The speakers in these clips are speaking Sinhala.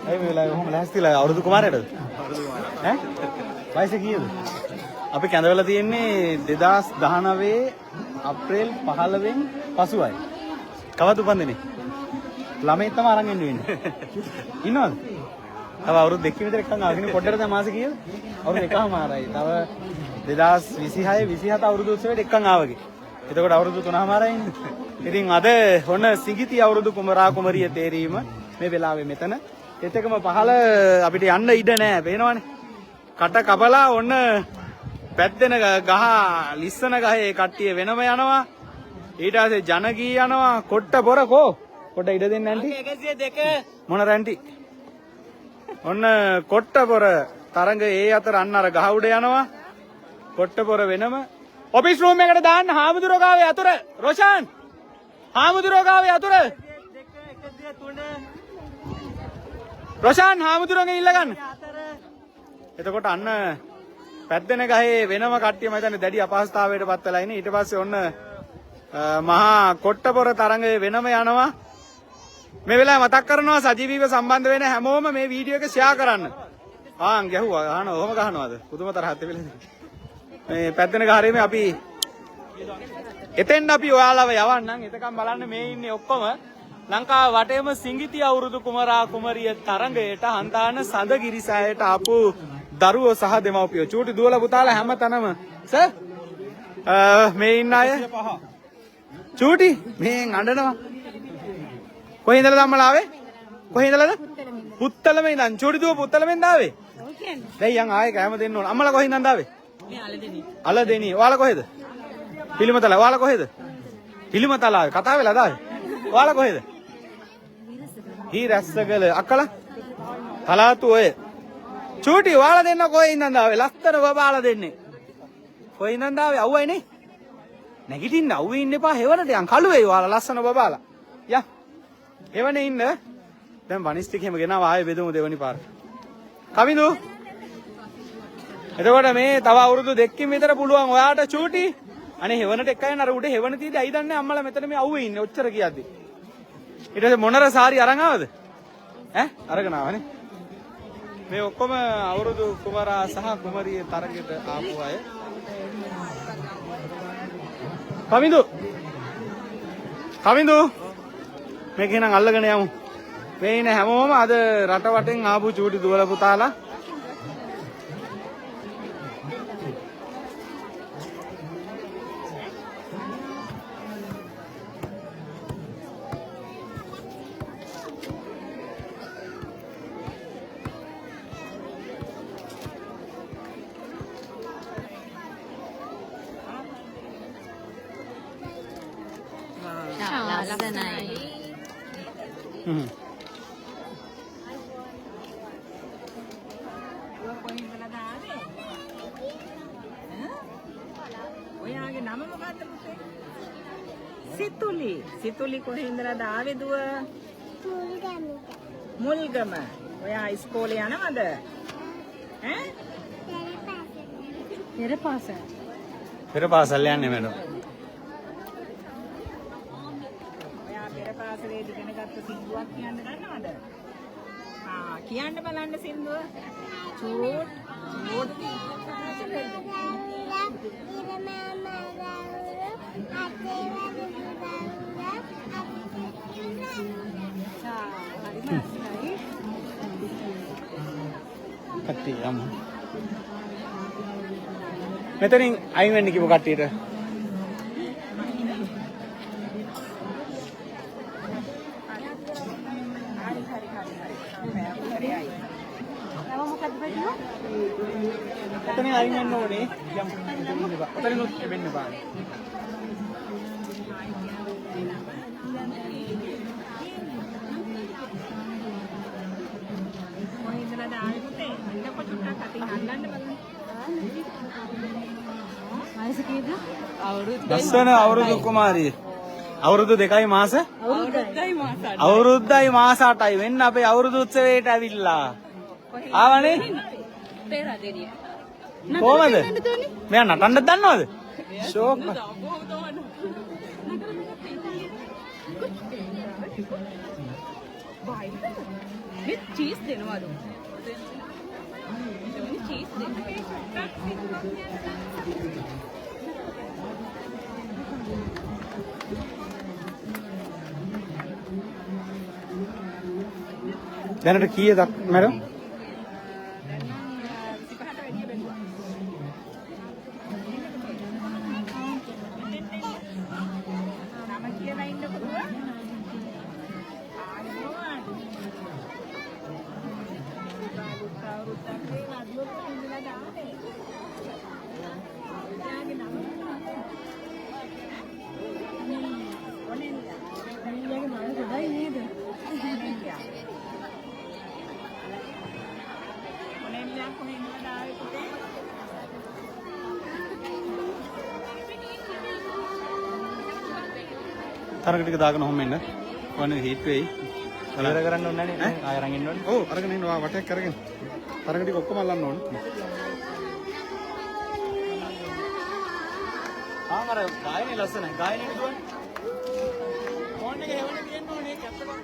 ඇයි මේ වෙලාවේ කොහොම ලෑස්තිලා අවුරුදු කුමාරයටද? ඈ? වයස කීයද? අපි කැඳවලා තියෙන්නේ 2019 අප්‍රේල් 15 වෙනි පසුවයි. කවද උපන්දිනේ? ළමයි තමයි අරන් එන්න වෙන්නේ. ඉන්නවද? තව අවුරුදු දෙකකින් විතර එක්කන් ආගෙන පොඩ්ඩට දැන් මාසෙ කීයද? අවුරුදු එකමාරයි. තව 2026 27 අවුරුදු උත්සවයට එක්කන් ආවගේ. එතකොට අවුරුදු 3මාරයි ඉන්නේ. ඉතින් අද ඔන්න සිඟිති අවුරුදු කුමරා කුමරිය තේරීම මේ වෙලාවේ මෙතන. ඒත් එකම පහල අපිට යන්න ඉඩ නැහැ. පේනවනේ. කට කපලා ඔන්න පැද්දෙන ගහ ලිස්සන ගහේ කට්ටිය වෙනම යනවා. ඊට පස්සේ ජනගී යනවා. කොට්ට පොර කෝ? පොඩ ඉඩ දෙන්න ඇන්ටි. 102 මොන රැන්ටි? ඔන්න කොට්ට පොර තරඟ ඒ අතර අන්න අර ගහ උඩ යනවා. කොට්ට පොර වෙනම ඔෆිස් රූම් එකට දාන්න හාමුදුරුවෝ ගාවේ අතුර. රොෂාන් හාමුදුරුවෝ ගාවේ අතුර. 1 2 3 රොෂාන් හාමුදුරුවෝගෙන් ඉල්ල ගන්න. එතකොට අන්න පැද්දෙන ගහේ වෙනම කට්ටිය මම හිතන්නේ දැඩි අපහසුතාවයට පත් වෙලා ඉන්නේ. ඊට පස්සේ ඔන්න මහා කොට්ටපොර තරඟේ වෙනම යනවා. මේ වෙලාවේ මතක් කරනවා සජීවීව සම්බන්ධ වෙන හැමෝම මේ වීඩියෝ එක ෂෙයා කරන්න. ආන් ගැහුවා. අහන ඔහම ගහනවාද? පුදුම තරහත් වෙලද? මේ පැද්දෙන ගහරේ මේ අපි එතෙන් අපි ඔයාලව යවන්නම්. එතකම් බලන්න මේ ඉන්නේ ඔක්කොම ලංකාව වටේම සිඟිති අවුරුදු කුමරා කුමරිය තරඟයට හන්දාන සඳගිරිසෑයට ආපු දරුවෝ සහ දෙමව්පියෝ චූටි දුවලා පුතාලා හැම තැනම සර් මේ ඉන්න අය චූටි මේෙන් අඬනවා. කොහේ ඉඳලාද අම්මලා ආවේ? කොහේ ඉඳලාද? පුත්තලමේ ඉඳන් චූටි දුව පුත්තලමෙන් ආවේ. ඔව් කියන්නේ. දැන් යන් ආයේ කැම දෙන්න ඕන. අම්මලා කොහේ ඉඳන්ද ආවේ? මේ අලදෙනි. අලදෙනි. ඔයාලා කොහෙද? පිළිමතල. ඔයාලා කොහෙද? පිළිමතල ආවේ. කතා වෙලාද ආවේ? ඔයාලා කොහෙද? හීරැස්සගල. අක්කලා? තලාතු ඔය. චූටි ඔයාලා දෙන්න කොහේ ඉඳන්ද ආවේ? ලස්සන බබාලා දෙන්නේ. කොහේ ඉඳන්ද ආවේ? අවුවයි නේ. නැගිටින්න අවුවේ ඉන්න එපා. හෙවණට යන් කළුවේ ඔයාලා ලස්සන බබාලා. යා. හෙවණේ ඉන්න. දැන් වනිස්ටික් එහෙම ගෙනාවා ආයේ බෙදමු දෙවනි පාර. කවිඳු. එතකොට මේ තව අවුරුදු දෙකකින් විතර පුළුවන් ඔයාට චූටි. අනේ හෙවණට එක්කගෙන අර උඩ හෙවණ තියදී ඇයි දන්නේ අම්මලා මෙතන මේ අවුවේ ඉන්නේ ඔච්චර කියද්දි. ඊට පස්සේ මොනර සාරි අරන් ආවද? ඈ අරගෙන ආවනේ. මේ ඔක්කොම අවුරුදු කුමරා සහ කුමරිය තරගෙට ආපු අය. කවිඳු. කවිඳු. මේක එහෙනම් අල්ලගෙන යමු. මේ ඉන්න හැමෝම අද රට වටෙන් ආපු චූටි දුවල පුතාලා. ඔයාගේ නම මොකක්ද පුතේ? සිතුලි. සිතුලි කොහේ ඉඳලාද ආවේ දුව? මුල්ගම. ඔයා ඉස්කෝලේ යනවද? ඈ? පෙර පාසල් යන්නේ මැඩම්. ඔයා පෙර පාසලේ ඉගෙන ගත්ත සින්දුවක් කියන්න දන්නවද? කියන්න බලන්න සින්දුව. චූට් චූට් කට්ටිය යමු. මෙතනින් අයින් වෙන්න කිව්ව කට්ටියට. එතනින් අයින් වෙන්න ඕනේ. යමු. එතනින් වෙන්න බෑ. ලස්සන අවුරුදු කුමාරිය. අවුරුදු 2යි මාස අවුරුද්දයි මාස 8යි වෙන්න අපේ අවුරුදු උත්සවයට ඇවිල්ලා. ආවනේ? පෙරදෙනිය. කොහමද? මෙයා නටන්න දන්නවද? ෂෝක්. with cheese දෙනවද? cheese දැනට කීයද මැඩම්? තරක ටික දාගෙන ඔහොම එන්න. ඔන්න හීට් වෙයි. ඉවර කරන්න ඕනේ නැහැ නේ. ආය අරන් ඉන්න ඕනේ. ඔව් අරගෙන එන්න වා වටයක් අරගෙන. තරක ටික ඔක්කොම අල්ලන්න ඕනේ. ආමර ගායනේ ලස්සනයි. ගායනේ දුවන්නේ. ෆෝන් එක හෙවන්න තියෙන්න ඕනේ කැප්ට කරන්න.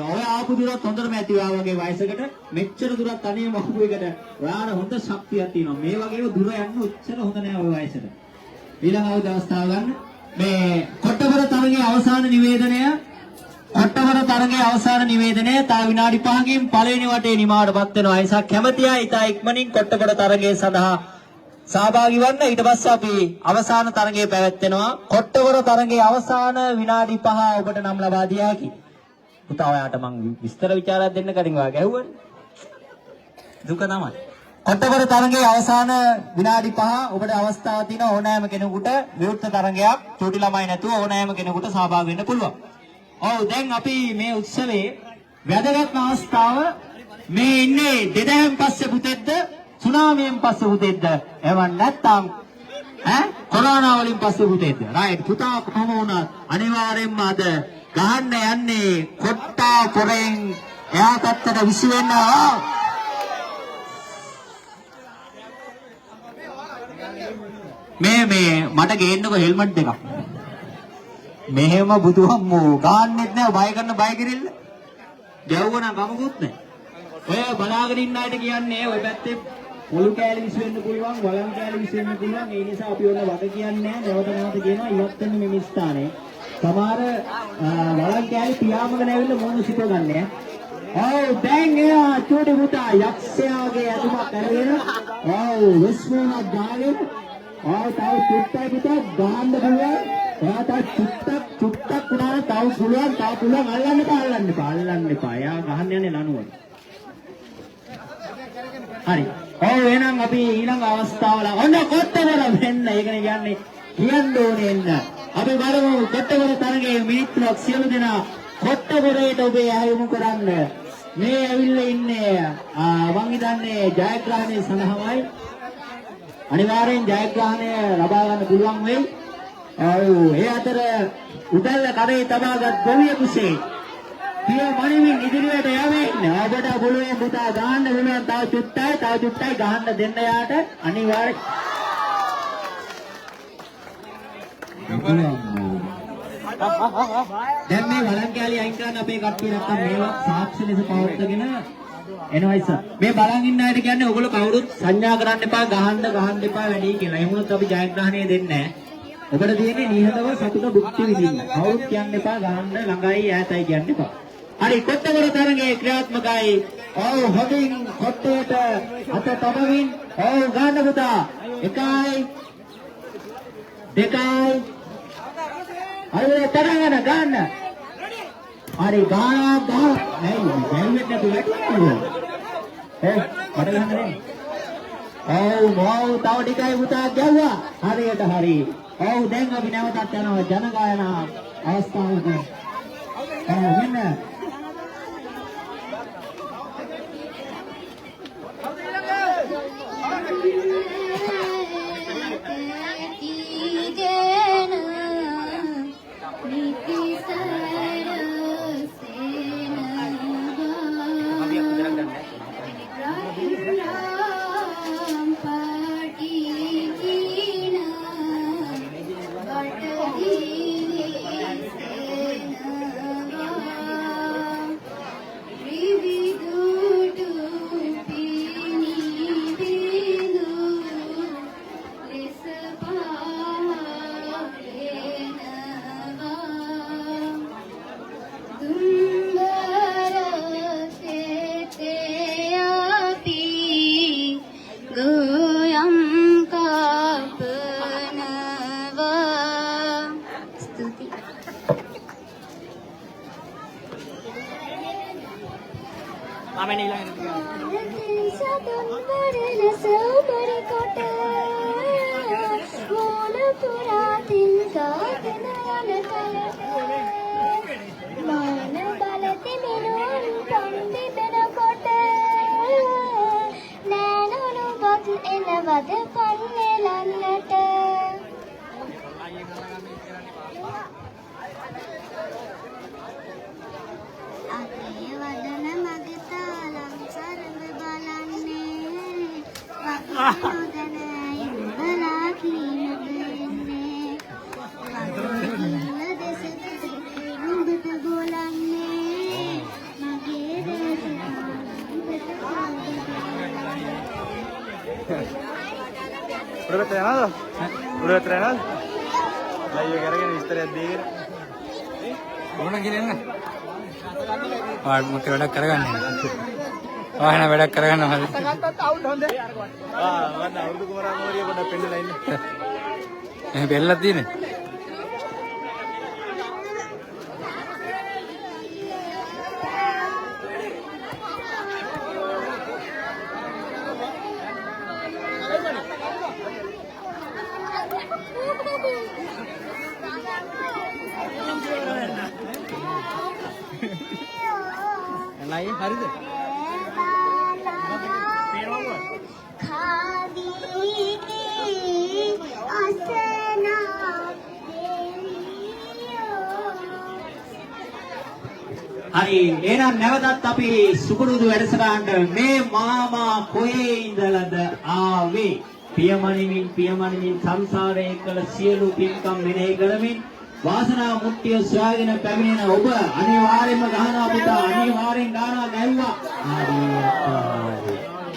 ඔය ආපු දුරත් හොඳටම ඇති ඔයා වගේ වයසකට මෙච්චර දුරක් තනියම ආපු එකට ඔයාට හොඳ ශක්තියක් තියෙනවා. මේ වගේම දුර යන්න උච්චර හොඳ නෑ ඔය වයසට. ඊළඟ අවස්ථාව ගන්න. මේ කොට්ටබර තරගයේ අවසාන නිවේදනය තා විනාඩි 5කින් පළවෙනි වටේ නිමාවටපත් වෙනවා. ඒ නිසා කැමැති අය ඉතා ඉක්මනින් කොට්ටබර තරගයේ සඳහා සහභාගී වන්න. ඊට පස්සේ අපි අවසාන තරගය පැවැත්වෙනවා. කොට්ටබර තරගයේ අවසාන විනාඩි 5 ඔබට නම් ලබා දිය හැකියි. පුතා ඔයාට මං විස්තර ਵਿਚාරයක් දෙන්න කලින් ඔයා ගැහුවනේ. දුක තමයි. කොට්ටබර තරගයේ අවසාන විනාඩි 5 ඔබට අවස්ථාව තියෙන ඕනෑම කෙනෙකුට විවෘත තරගයක් චූටි ළමයි නැතුව ඕනෑම කෙනෙකුට සහභාගී වෙන්න පුළුවන්. ඔව් දැන් අපි මේ උත්සවයේ වැදගත් අවස්ථාව මේ ඉන්නේ දෙදහම් පස්සේ පුතෙක්ද සුනාමියෙන් පස්සේ පුතෙක්ද එවන් නැත්තම් කොරෝනා වලින් පස්සේ පුතෙක්ද? රයිට් පුතා කොහොම වුණත් අනිවාර්යෙන්ම අද ගහන්න යන්නේ කොට්ටා පොරෙන් එහා පැත්තට විසි වෙන්න. මේ මට ගේන්නකො හෙල්මට් දෙකක්. මෙහෙම බුදුහම්මෝ ගහන්නෙත් නෑ බය කරන බය කිරිල්ල. ගැව්වන කමකුත් නෑ. ඔය බලාගෙන ඉන්න අයට කියන්නේ ඔය පැත්තේ පොළු කෑලි විසි වෙන්න පුළුවන්, වලන් කෑලි විසි වෙන්න පුළුවන්. ඒ නිසා අපි ඔන්න වද කියන්නේ නෑ. නැවත කියනවා ඉවත් වෙන්න මේ ස්ථානේ. සමහර වලන් කෑලි පියාඹගෙන ඇවිල්ලා මොන සිත ගන්නෑ. ඔව් දැන් එයා චූටි පුතා යක්ෂයාගේ ඇතුමක් අරගෙන ඔව් විශ්වනාත් දාගෙන ඔව් තව චුට්ටයි පුතා ගහන්න පුළුවන්. ඔයා තව චුට්ටක් උනාට තව පුළුවන් අල්ලන්න එපා. එයා ගහන්න යන්නේ ලනුවට. හරි. ඔව් එහෙනම් අපි ඊළඟ අවස්ථාවල ඔන්න කොට්ටබර වෙන්න. ඒකනේ කියන්නේ කියන්න ඕනේ එන්න. අපි බලමු කොට්ටබර තරගයේ මිනිත්තුවක් සියලු දෙනා කොට්ටබරේට ඔබේ ඇයුම් කරන්න. මේ ඇවිල්ලා ඉන්නේ මං හිතන්නේ ජයග්‍රහණය සඳහාමයි. අනිවාර්යෙන් ජයග්‍රහණය ලබා ගන්න පුළුවන් වෙයි. ඔව් ඒ අතර උදැල්ල කරේ තබාගත් ගොවිය කුසේ පිය මණිමින් ඉදිරියට යමින් ඔබට පුළුවන් පුතා ගහන්න පුළුවන්. තව චුට්ටයි ගහන්න දෙන්න යාට අනිවාර්යෙන්. දැන් මේ වලන් කැලේ අයින් කරන්න අපේ කට්ටිය නැත්තම් මේවා සාක්ෂි ලෙස පවත්වාගෙන එනවා ඉතින්. මේ බලන් ඉන්න අයට කියන්නේ ඔයගොල්ලෝ කවුරුත් සංඥා කරන්න එපා ගහන්න එපා වැඩි කියලා. එහෙම වුණොත් අපි ජයග්‍රහණය දෙන්නේ නැහැ. ඔබට තියෙන්නේ නිහඬව සතුට භුක්ති විඳින්න. කවුරුත් කියන්න එපා ගහන්න ළඟයි ඈතයි කියන්න එපා. හරි කොට්ටබර තරගයේ ක්‍රියාත්මකයි. ඔව් හොඳින් කොට්ටේට අත තබමින් ඔව් ගන්න පුතා. 1 2යි. අර තරංගන ගන්න. හරි ගාන නෑ බැලුවෙත් නැතු වැටුණා. මට ගහන්න නෑ. ඔව් තව ටිකයි පුතා ගැව්වා. හරියට හරි. ඔව් දැන් අපි නැවතත් යනවා ජන ගායනා අවස්ථාවට. මෙන්න උඩට යනවද? ලයිව් එක අරගෙන විස්තරයක් දීගෙන ඕන කියලා එන්න. ඔයාලට මොකද වැඩක් කරගන්නේ? ඔයාලා වැඩක් කරගන්න හරි. ගත්තත් අවුට් හොඳේ. වන්න අවුරුදු කුමරා මෝරිය පොඩ්ඩක් පෙන්නලා ඉන්න. එහෙනම් බෙල්ලක් තියෙන්නේ. නයි හරිද? හරි එහෙනම් නැවතත් අපි සුපුරුදු වැඩසටහනට මේ මාමා කොහේ ඉඳලාද ආවේ පියමණිමින් සංසාරයේ කළ සියලු පින්කම් මෙනෙහි කරමින් වාසනා මුට්ටිය සොයාගෙන පැමිණෙන ඔබ අනිවාර්යයෙන්ම ගහනවා පුතා අනිවාර්යෙන් ගහනවා ගැව්වා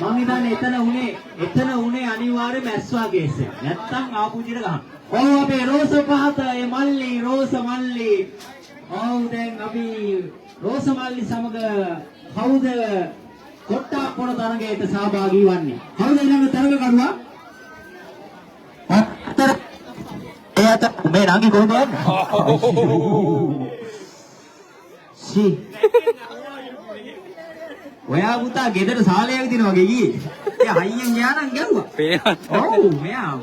මම හිතන්නේ එතන උනේ අනිවාර්යයෙන්ම ඇස්වා කේස් එක නැත්තම් ආපු විදිහට ගහන්න ඔව් අපේ රෝස පහත ඒ මල්ලි රෝස මල්ලි ඔව් දැන් අපි රෝස මල්ලි සමග කවුද කොට්ටාපොළ තරගයට සහභාගී වන්නේ කවුද ඊළඟ තරග කරුවා අතර එයාට මේ නංගි කොහොමද යන්නේ? සී. ඔයා පුතා ගෙදර සාලේ විදිනවා වගේ ගියේ. එයා හයියෙන් ගියා නම් ගැව්වා. පේනත්. ඔව් මෙයා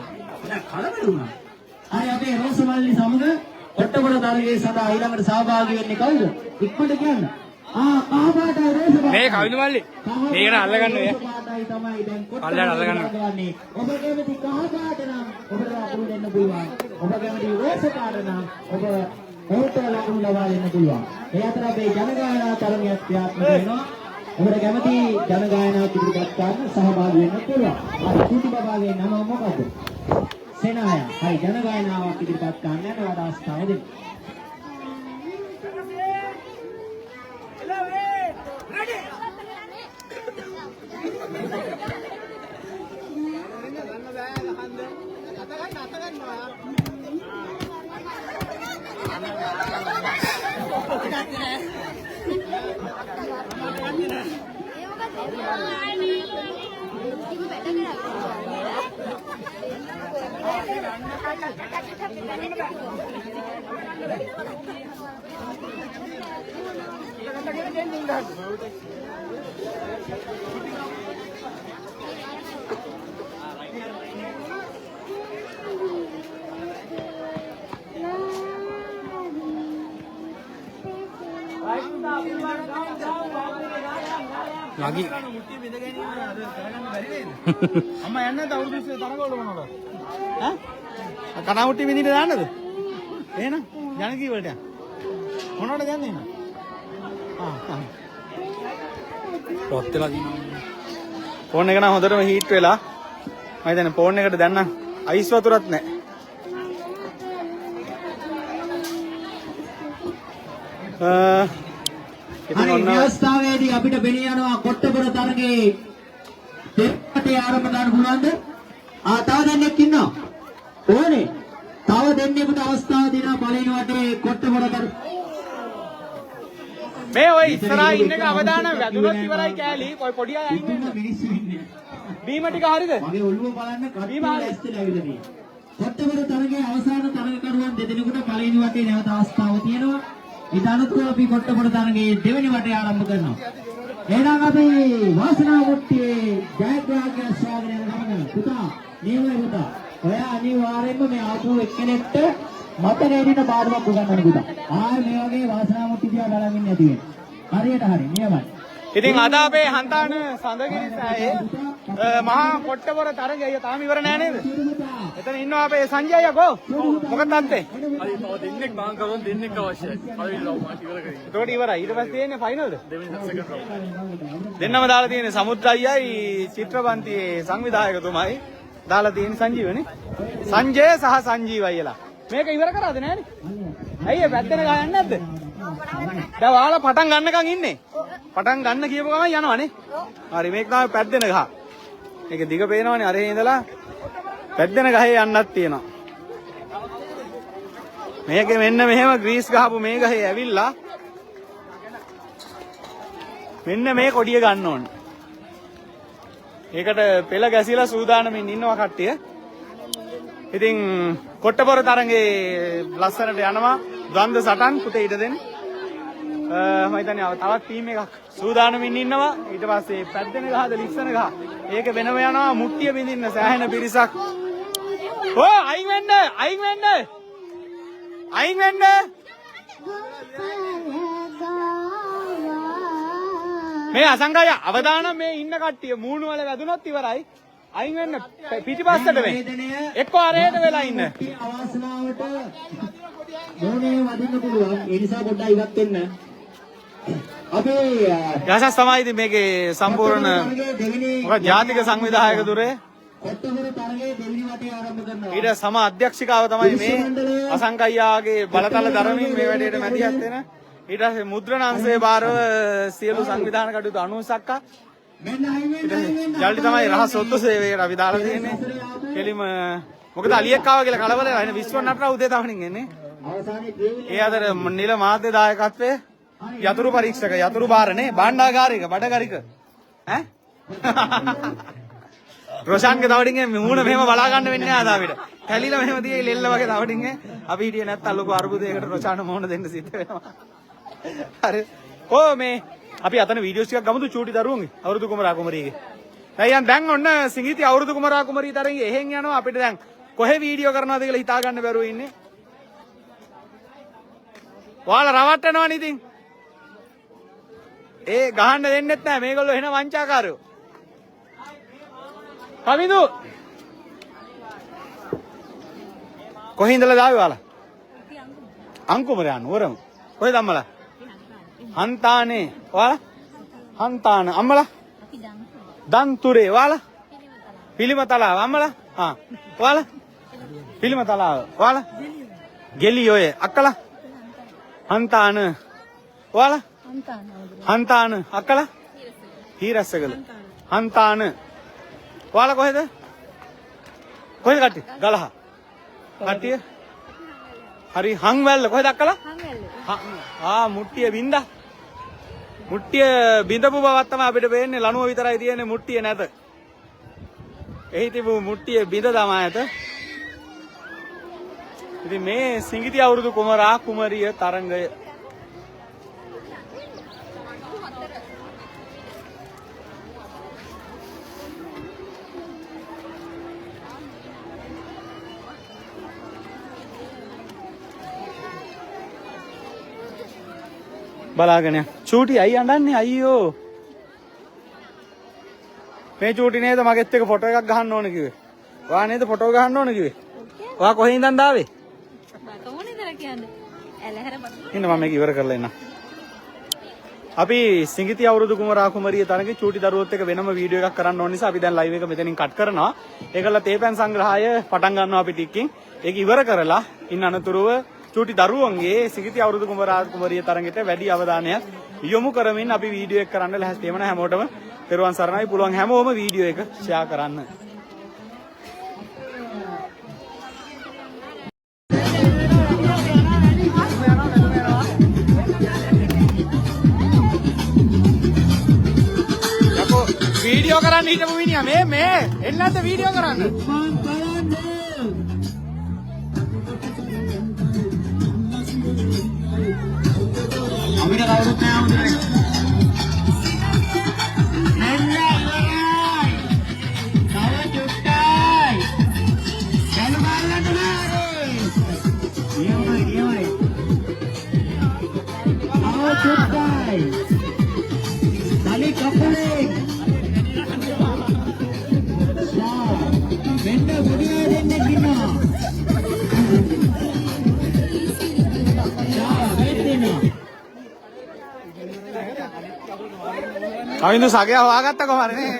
කලබල වුණා. හරි අපේ රෝසමල්ලි සමග කොට්ටපොළ තරගයේ සඳහා ඊළඟට සහභාගී වෙන්නේ කවුද? ඉක්මනට කියන්න. කහපාටයි රෝසමල්ලි. මේ කවිද මල්ලි. මේකට අල්ලගන්න ඔය. කහපාටයි තමයි දැන් අල්ලන්න අල්ලගන්න. ඔබ කැමති කහපාට නම් ඔබට අකුරු දෙන්න පුළුවන්. ඔබ කැමති රෝස පාට නම් ඔබ ඔහුට ලකුණු ලබා දෙන්න පුළුවන්. ඒ අතර අපේ ජනගායනා තරගයක් ක්‍රියාත්මක වෙනවා. ඔබට කැමති ජනගායනාවක් ඉදිරිපත් කරන්න සහභාගී වෙන්න පුළුවන්. අර කුටි බබාගේ නම මොකද්ද? සෙනාය. හරි ජනගායනාවක් ඉදිරිපත් කරන්න යන අවස්ථාව දෙන්න. lagi අම්මා යන්නේ නැද්ද අවුරුදු 20 තරගවල මොනවද? ඈ? කනවුටි විඳින්න දාන්නද? එහෙනම් ජනකී වලට යන්න. මොනවටද යන්නේ එහෙනම්? rot වෙලා තියෙනවා ෆෝන් එක නම් හොඳටම හීට් වෙලා. මම හිතන්නේ ෆෝන් එකට දැන් නම් අයිස් වතුරක් නැහැ. හරි මේ අවස්ථාවේදී අපිට බෙලිය යනවා කොට්ටපොර තරගේ දෙපැත්තේ ආරම්භ ගන්න පුළුවන්ද? තව දෙන්නෙක් ඉන්නවා. ඕනේ. තව දෙන්නෙකුට අවස්ථාව දෙනවා පළවෙනි වටේ කොට්ටපොර තර. මේ ඔය ඉස්සරහා ඉන්න එක අවදානම් වැදුනොත් ඉවරයි කෑලි. ඔය පොඩි අය අයින් වෙන්න. මිනිස්සු ඉන්නේ. බීම ටික හරියද? මගේ ඔළුව බලන්න කට්ටිය ඇස්තලා ඇවිල්ලා තියෙනවා. කොට්ටපොර තරගේ අවසාන තරගකරුවන් දෙදෙනෙකුට පළවෙනි වටේ නැවත අවස්ථාව තියෙනවා. ඊට අනුකූලව අපි කොට්ටපොර තරගේ දෙවෙනි වටේ ආරම්භ කරනවා. එහෙනම් අපි වාසනාව මුට්ටියේ ජයග්‍රාහකය ස්වාගතය කරනවා. පුතා, නියමයි පුතා. ඔය අනිවාර්යයෙන්ම මේ ආපු එක්කෙනෙක්ට මත නේදින බාඩුවක් උගන්වන්න පුතා. මේ වගේ වාසනාව මුට්ටි දිහා බලන් ඉන්න ඇති වෙන්නේ. හරියට හරි නියමයි. ඉතින් අද අපේ හන්තාන සඳගිරි සෑයේ මහා කොට්ටපොර තරගය අයියා තාම ඉවර නෑ නේද? එතන ඉන්නවා අපේ සංජය අයියා කෝ? මොකක්ද අන්තේ? අයි තව දෙන්නෙක් මං කරොන් දෙන්නෙක් අවශ්‍යයි පළවෙනි රවුම් මාත් ඉවර කරේ එතකොට ඉවරයි. ඊට පස්සේ තියෙන්නේ ෆයිනල්ද? දෙවෙනි සෙකන්ඩ් රවුම් දෙන්නම දාලා තියෙන්නේ සමුද්‍ර අයියයි චිත්‍රපන්තියේ සංවිධායකතුමයි දාලා තියෙන්නේ සංජීවනේ. සංජය සහ සංජීව අයියලා. මේක ඉවර කරාද නෑනේ? අයියා පැත්තෙන් ගහන්නේ නැද්ද? දැන් ඔයාලා පටන් ගන්නකන් ඉන්නේ. පටන් ගන්න කියපු ගමන් යනවනේ. හරි මේක තමයි පැද්දෙන ගහ. මේක දිග පේනවනේ අරේ ඉඳලා පැද්දෙන ගහේ යන්නත් තියෙනවා. මේකේ මෙන්න මෙහෙම ග්‍රීස් ගහපු මේ ගහේ ඇවිල්ලා මෙන්න මේ කොඩිය ගන්න ඕනේ. ඒකට පෙළ ගැසිලා සූදානමින් ඉන්නවා කට්ටිය. ඉතින් කොට්ටපොර තරගේ ලස්සනට යනවා ද්වන්ද සටන් පුතේ ඊට දෙන්න. මම හිතන්නේ තවත් ටීම් එකක් සූදානමින් ඉන්නවා. ඊට පස්සේ පැද්දෙන ගහද ලිස්සන ගහ. ඒක වෙනම යනවා මුට්ටිය බින්දින්න සෑහෙන පිරිසක්. ඕ අයින් වෙන්න අයින් වෙන්න අයින් වෙන්න. මේ අසංගය අවදානම් මේ ඉන්න කට්ටිය මූණු වල වැදුනොත් ඉවරයි. අයින් වෙන්න පිටිපස්සට වෙන්න. එක්ක අරයට වෙලා ඉන්න. අවාසනාවට මොනේ වදින්න පුළුවන්. ඒ නිසා පොඩ්ඩක් ඉවත් වෙන්න. අපේ යසස් තමයි ඉතින් මේකේ සම්පූර්ණ මොකද ජාතික සංවිධායක දුරේ කොට්ටපොර තරගේ දෙවෙනි වටේ ආරම්භ කරනවා. ඊට සම අධ්‍යක්ෂිකාව තමයි මේ අසංකය්‍යාගේ බලතල ධර්මයෙන් මේ වැඩේට මැදිහත් වෙන. ඊට පස්සේ මුද්‍රණ අංශයේ බාරව සියලු සංවිධාන කටයුතු අනුසක්කා. ජල්ටි තමයි රහස් ඔත්තු සේවයට අපි දාලා තියෙන්නේ. කෙලිම මොකද අලියෙක් ආවා කියලා කලබල වෙලා ඉන්නේ විශ්ව නටන උදේ තවණින් එන්නේ. ඒ අතර නිල මාධ්‍ය දායකත්වයේ යතුරු පරීක්ෂක යතුරු බාරනේ භාණ්ඩාගාරික බඩගරික ඈ රොෂාන්ගේ තවඩින්ගේ මූණ මෙහෙම බලා ගන්න වෙන්නේ නැහැ ආදාවිට. කැලිලා මෙහෙම තියේ ලෙල්ල වගේ තවඩින්ගේ අපි හිටියේ නැත්තම් ලොකු අරුබුදයකට රොෂාන් මූණ දෙන්න සිද්ධ වෙනවා. හරි. මේ අපි අතන වීඩියෝස් ටිකක් ගමුද චූටි දරුවන්ගේ අවුරුදු කුමරා කුමරියගේ. දැන් ඔන්න සිංගිති අවුරුදු කුමරා කුමරිය තරගේ එහෙන් යනවා අපිට දැන් කොහෙ වීඩියෝ කරනවද කියලා හිතා ගන්න බැරුව ඉන්නේ. ඔයාලා රවට්ටනවනේ ඉතින්. ඒ ගහන්න දෙන්නෙත් නැහැ මේගොල්ලෝ එහෙන වංචාකාරයෝ. කවිදු කොහේ ඉඳලා දාවේ ඔයාලා? අංකුමර යන්න වරම. කොහෙද අම්මලා? හන්තානේ. ඔයාලා? හන්තාන. අම්මලා? දන්තුරේ. ඔයාලා? පිළිමතලාව. අම්මලා? ඔයාලා? පිළිමතලාව. ඔයාලා? ගෙලියොය. අක්කලා? හන්තාන. ඔයාලා? හන්තාන. අක්කලා? හීරස්සගල. හන්තාන. ඔයාලා කොහෙද? කොහෙද කට්ටිය? ගලහ. කට්ටිය? හරි හංවැල්ල කොහෙද අක්කලා? හංවැල්ල. මුට්ටිය බින්දා. මුට්ටිය බින්දපු බවක් තමයි අපිට පේන්නේ. ලණුව විතරයි තියෙන්නේ මුට්ටිය නැත. එහි තිබු මුට්ටියේ බිඳ දමා ඇත. ඉතින් මේ සිඟිති අවුරුදු කුමරා කුමරිය තරංගය බලාගෙන චූටි අයි අඬන්නේ අයියෝ මේ චූටි නේද මගෙත් එක්ක ෆොටෝ එකක් ගහන්න ඕන කිව්වේ. ඔයා නේද ෆොටෝ ගහන්න ඕන කිව්වේ. ඔයා කොහේ ඉඳන්ද ආවේ? කොහොමද කියන්නේ? ඇලහැර බඩ. ඉන්න මම මේක ඉවර කරලා එන්න. අපි සිඟිති අවුරුදු කුමරා කුමරිය තරගේ චූටි දරුවොත් එක්ක වෙනම වීඩියෝ එකක් කරන්න ඕන නිසා අපි දැන් ලයිව් එක මෙතනින් කට් කරනවා. ඒකල තේපැන් සංග්‍රහය පටන් ගන්නවා අපි ටිකකින්. ඒක ඉවර කරලා ඉන්න අනතුරුව චූටි දරුවන්ගේ සිඟිති අවුරුදු කුමරා කුමරිය තරගෙට වැඩි අවධානයක් යොමු කරමින් අපි වීඩියෝ එක කරන්න ලැහැස්ති වෙන හැමෝටම පෙරවන් සරණයි. පුළුවන් හැමෝම වීඩියෝ එක ෂෙයා කරන්න. වීඩියෝ කරන්න හිටපු මිනිහා මේ එන්න නැද්ද වීඩියෝ කරන්න? අපිට කවුරුත් නෑ හොඳට. අවින්දු සගයා හොයාගත්ත කොහමද නේ?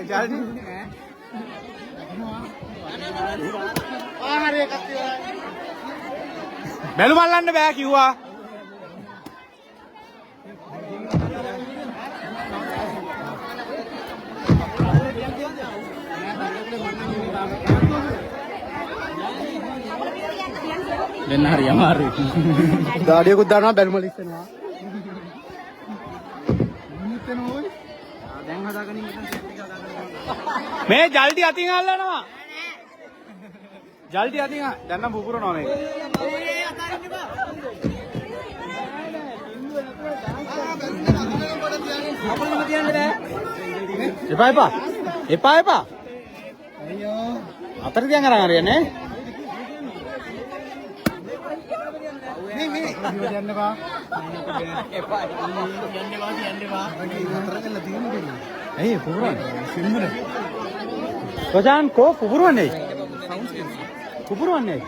ජල්දි. ආහාරය කත්තිය. බැලු මල්ලන්න බෑ කිව්වා. දෙන්න හරි අමාරුයි. දාඩියකුත් දානවා බැලු මල් ඉස්සෙනවා. මේ ජල්දි අතින් අල්ලනවා. ජල්දි අතින් දැන් නම් පුපුරනවා මේක. එපා. අයියෝ. අතර තියන් අරන් හරියන්නේ. මේ යන්න බා. එපා. යන්න බා. අතර කළා තියෙන්නේ. ඇයි පුපුරන්නේ? සිම්මද? කොජාන් කෝ පුපුරන්නේ? පුපුරන්නේ?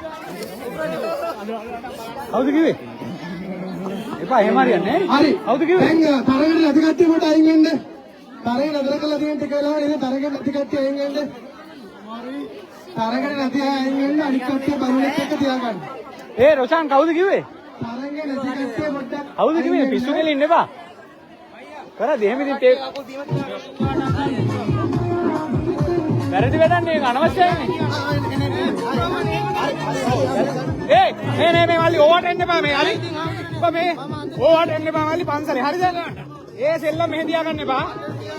හවුද කිව්වේ? එපා එහෙම හරියන්නේ. හරි. හවුද කිව්වේ? දැන් තරගෙන නැති කට්ටිය කොට අයින් වෙන්න. තරගෙන නතර කළා තියෙන ටික වෙලාව නේද තරගෙන නැති කට්ටිය අයින් වෙන්න. තරගෙන නැති අය අයින් වෙන්න අනිත් කට්ටිය බරුණෙක් එක්ක තියාගන්න. ඒ රොෂාන් කවුද කිව්වේ? තරගෙන නැති කට්ටිය පොඩ්ඩක් කවුද කිව්වේ? පිස්සු කෙලින්න එපා. කරද එහෙම ඉතින් තේ වැරදි වැඩන්නේ ඒක අනවශ්‍යයිනේ. මේ මල්ලි ඕවට එන්න එපා මේ හරි. මේ ඕවට එන්න එපා මල්ලි පන්සලේ හරිද? ඒ සෙල්ලම් මෙහෙ තියාගන්න එපා.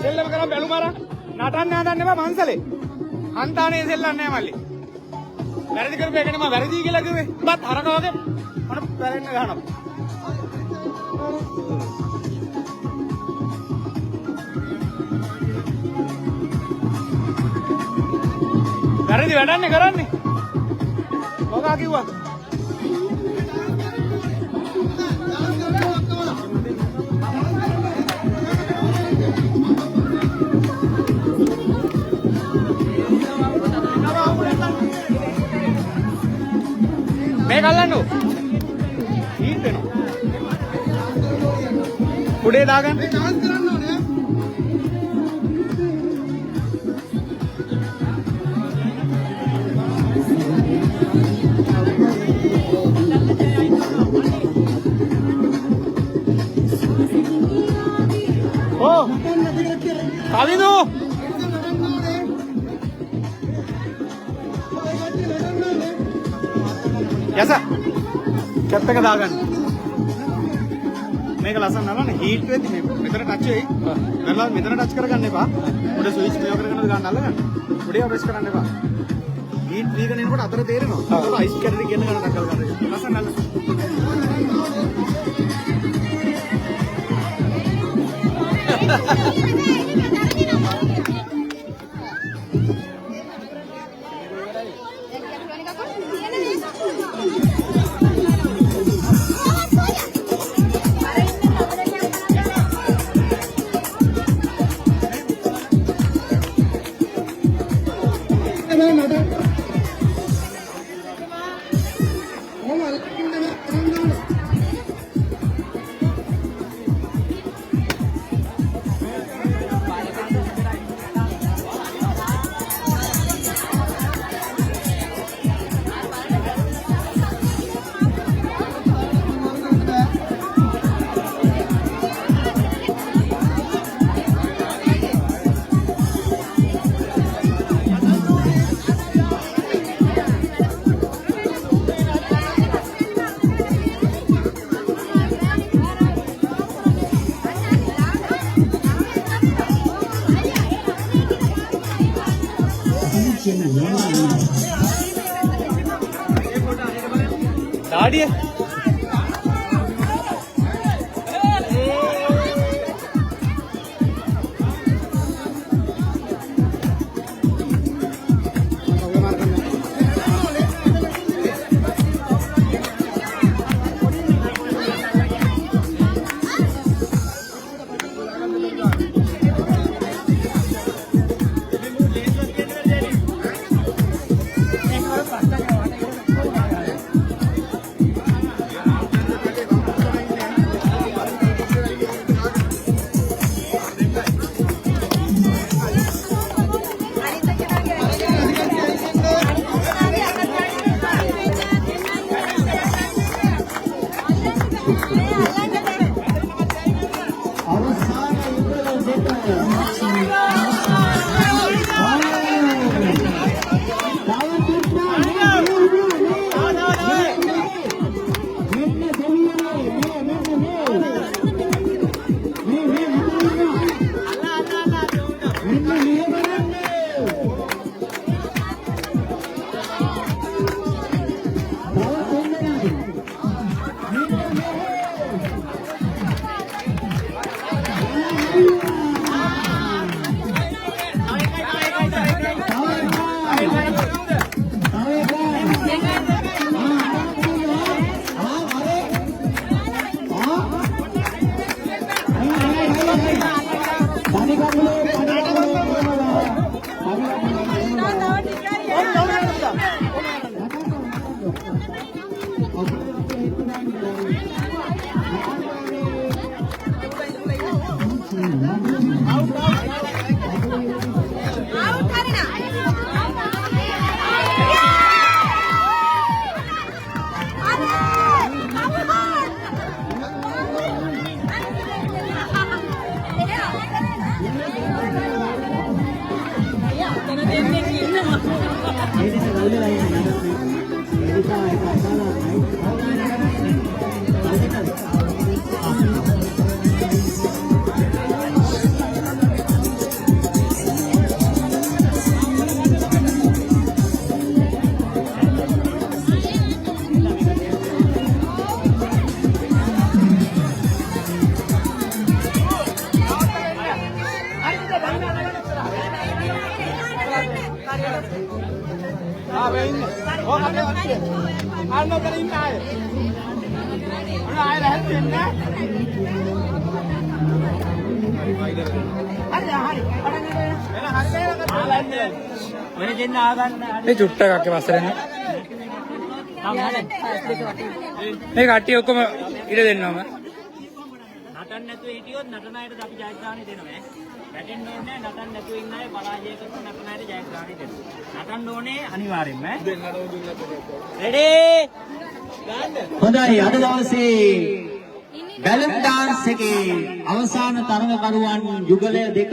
සෙල්ලම් කරන් බැලු මරන් නටන්න හදන්න එපා පන්සලේ. හන්තානේ සෙල්ලම් නෑ මල්ලි. වැරදි කරපු එකනේ මම වැරදි කියලා කිව්වේ. බත් හරක වගේ මම පැරෙන්න ගහනවා. වැරදි වැඩන්නේ කරන්නේ. මොකා කිව්වා? මේ ගල්ලන්නු. ඊට වෙනවා. උඩේ දාගන්න. මේ chance කරන්න ඕනේ. කවිදු යස කැප් එක දාගන්න. මේක ලස්සන නලන්නේ හීට් වෙද්දි මේ මෙතන ටච් වෙයි. මෙතන ටච් කරගන්න එපා. උඩ ස්විච් මේව කරගෙන ගන්න අල්ලගන්න. උඩේ ප්‍රෙස් කරන්න එපා. ඊට වීගන එනකොට අතර තේරෙනවා. ඒක අයිස් කැරලි කියන ගන්න දක්වලා ගන්න. ලස්සන නල්ල. දාඩිය මේ චුට්ටක් අක්කේ පස්සරෙන්න මේ කට්ටිය ඔක්කොම ඉර දෙන්නවම නටන්න නැතුව හිටියොත් නටන අයට අපි ජයග්‍රහණය දෙනවා. වැටෙන්න ඕනේ නටන්න නැතුව ඉන්න අය පරාජය කරන නටන අයට ජයග්‍රහණය දෙනවා. නටන්න ඕනේ අනිවාර්යෙන්ම. රෙඩි? හොඳයි අද දවසේ බැලුම් ඩාන්ස් එකේ අවසාන තරඟකරුවන් යුගලය දෙක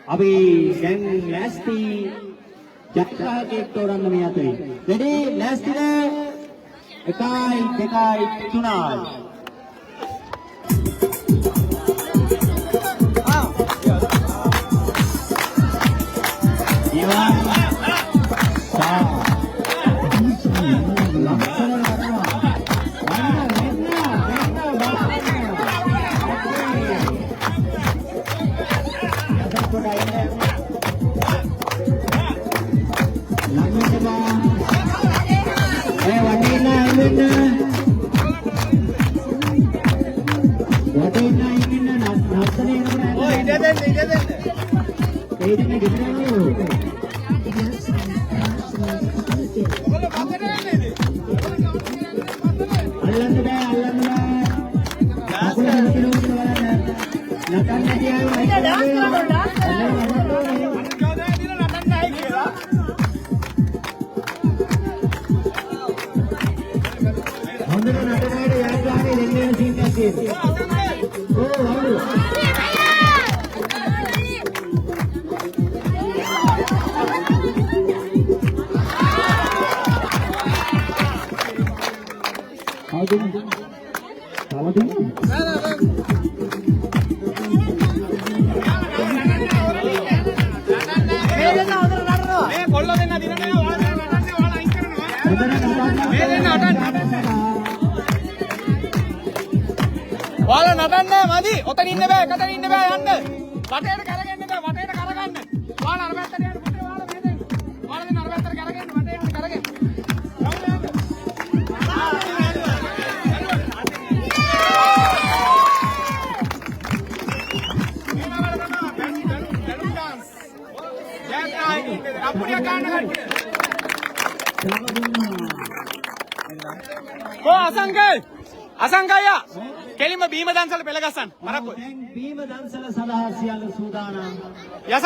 අපි දැන් ලෑස්ති ජයග්‍රාහකයෙක් තෝරන්න මේ අතරේ. රෙඩි? ලෑස්තිද? 1 2 3 Yeah. වටේ ඉන්න අයින් වෙන්න. වටේ ඉන්න අයින් වෙන්න නත්තනේ එනකොට. ඔය ඉඩ දෙන්න ඉඩ දෙන්න. ඒ දෙන්නේ ගෙදරවලු. ඔයගොල්ලෝ පස්සට යන්නේ. අල්ලන්න බෑ අල්ලන්න බෑ. අකුල හිතනකොට බලන්න. නටන්න තියාගෙන ඩාන්ස් කරනවා හොඳට නටනකොට යන් ගානේ දෙන්නේ සීන් එකක් තියෙනවා. ඕ වලු. මේ කොල්ල දෙන්න දිනන්නේ ඔයාලා නටන්නේ ඔයාලා අයින් කරනවා. මේ දෙන්න නටන්න. ඔයාලා නටන්න මදි. ඔතන ඉන්න බෑ. එකතන ඉන්න බෑ යන්න. වටේට කරගෙන බෑ. වටේට කරගන්න. ඔයාලා අර පැත්තට යන්න පුතේ ඔයාලා මේ දෙන්න. ඔයාලා දෙන්න අර පැත්තට කරගෙන වටේට කරගෙන. අපුඩිය ගන්න කට්ටිය. අසංකය කෙලිම බීම දන්සල පෙළ ගස්සන්න. මරක්කෝ. දැන් බීම දන්සල සඳහා සියල්ල සූදානම්. යසස්.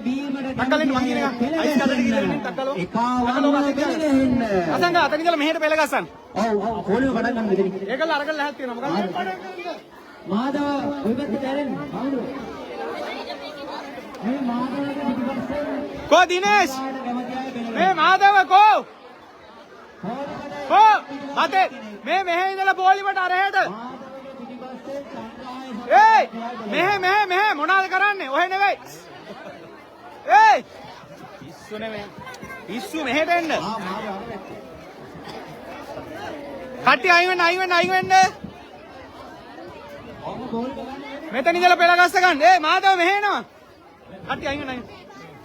බීමට තක්කලෙන් මං ඉන්න. අයිස් කරලා ගිහින් තක්කලෝ. එකවන්න බෙලෙන්න. අසංකය අතන ඉඳලා මෙහෙට පෙළ ගස්සන්න. ඔව් ඔව් කොලිය පටන් ගන්න මෙතන. ඒකල අරගෙන ලැහත් තියෙනවා. මොකද? මාදව ඔය පැත්තට ඇරෙන්න. හවුද? මේ මාදවගේ පිටිපස්සේ කෝ දිනේෂ් මේ මාදව කෝ මතේ මේ මෙහෙ ඉඳලා බෝලිමට අරහෙට ඒයි මෙහෙ මොනවද කරන්නේ ඔහෙ නෙවෙයි ඒයි පිස්සු නෙවෙයි පිස්සු මෙහෙට එන්න කට්ටිය අයින් වෙන්න මෙතන ඉඳලා පෙළ ගස්ස ගන්න ඒ මාදව මෙහෙ එනවා කට්ටිය අයින් වෙන්න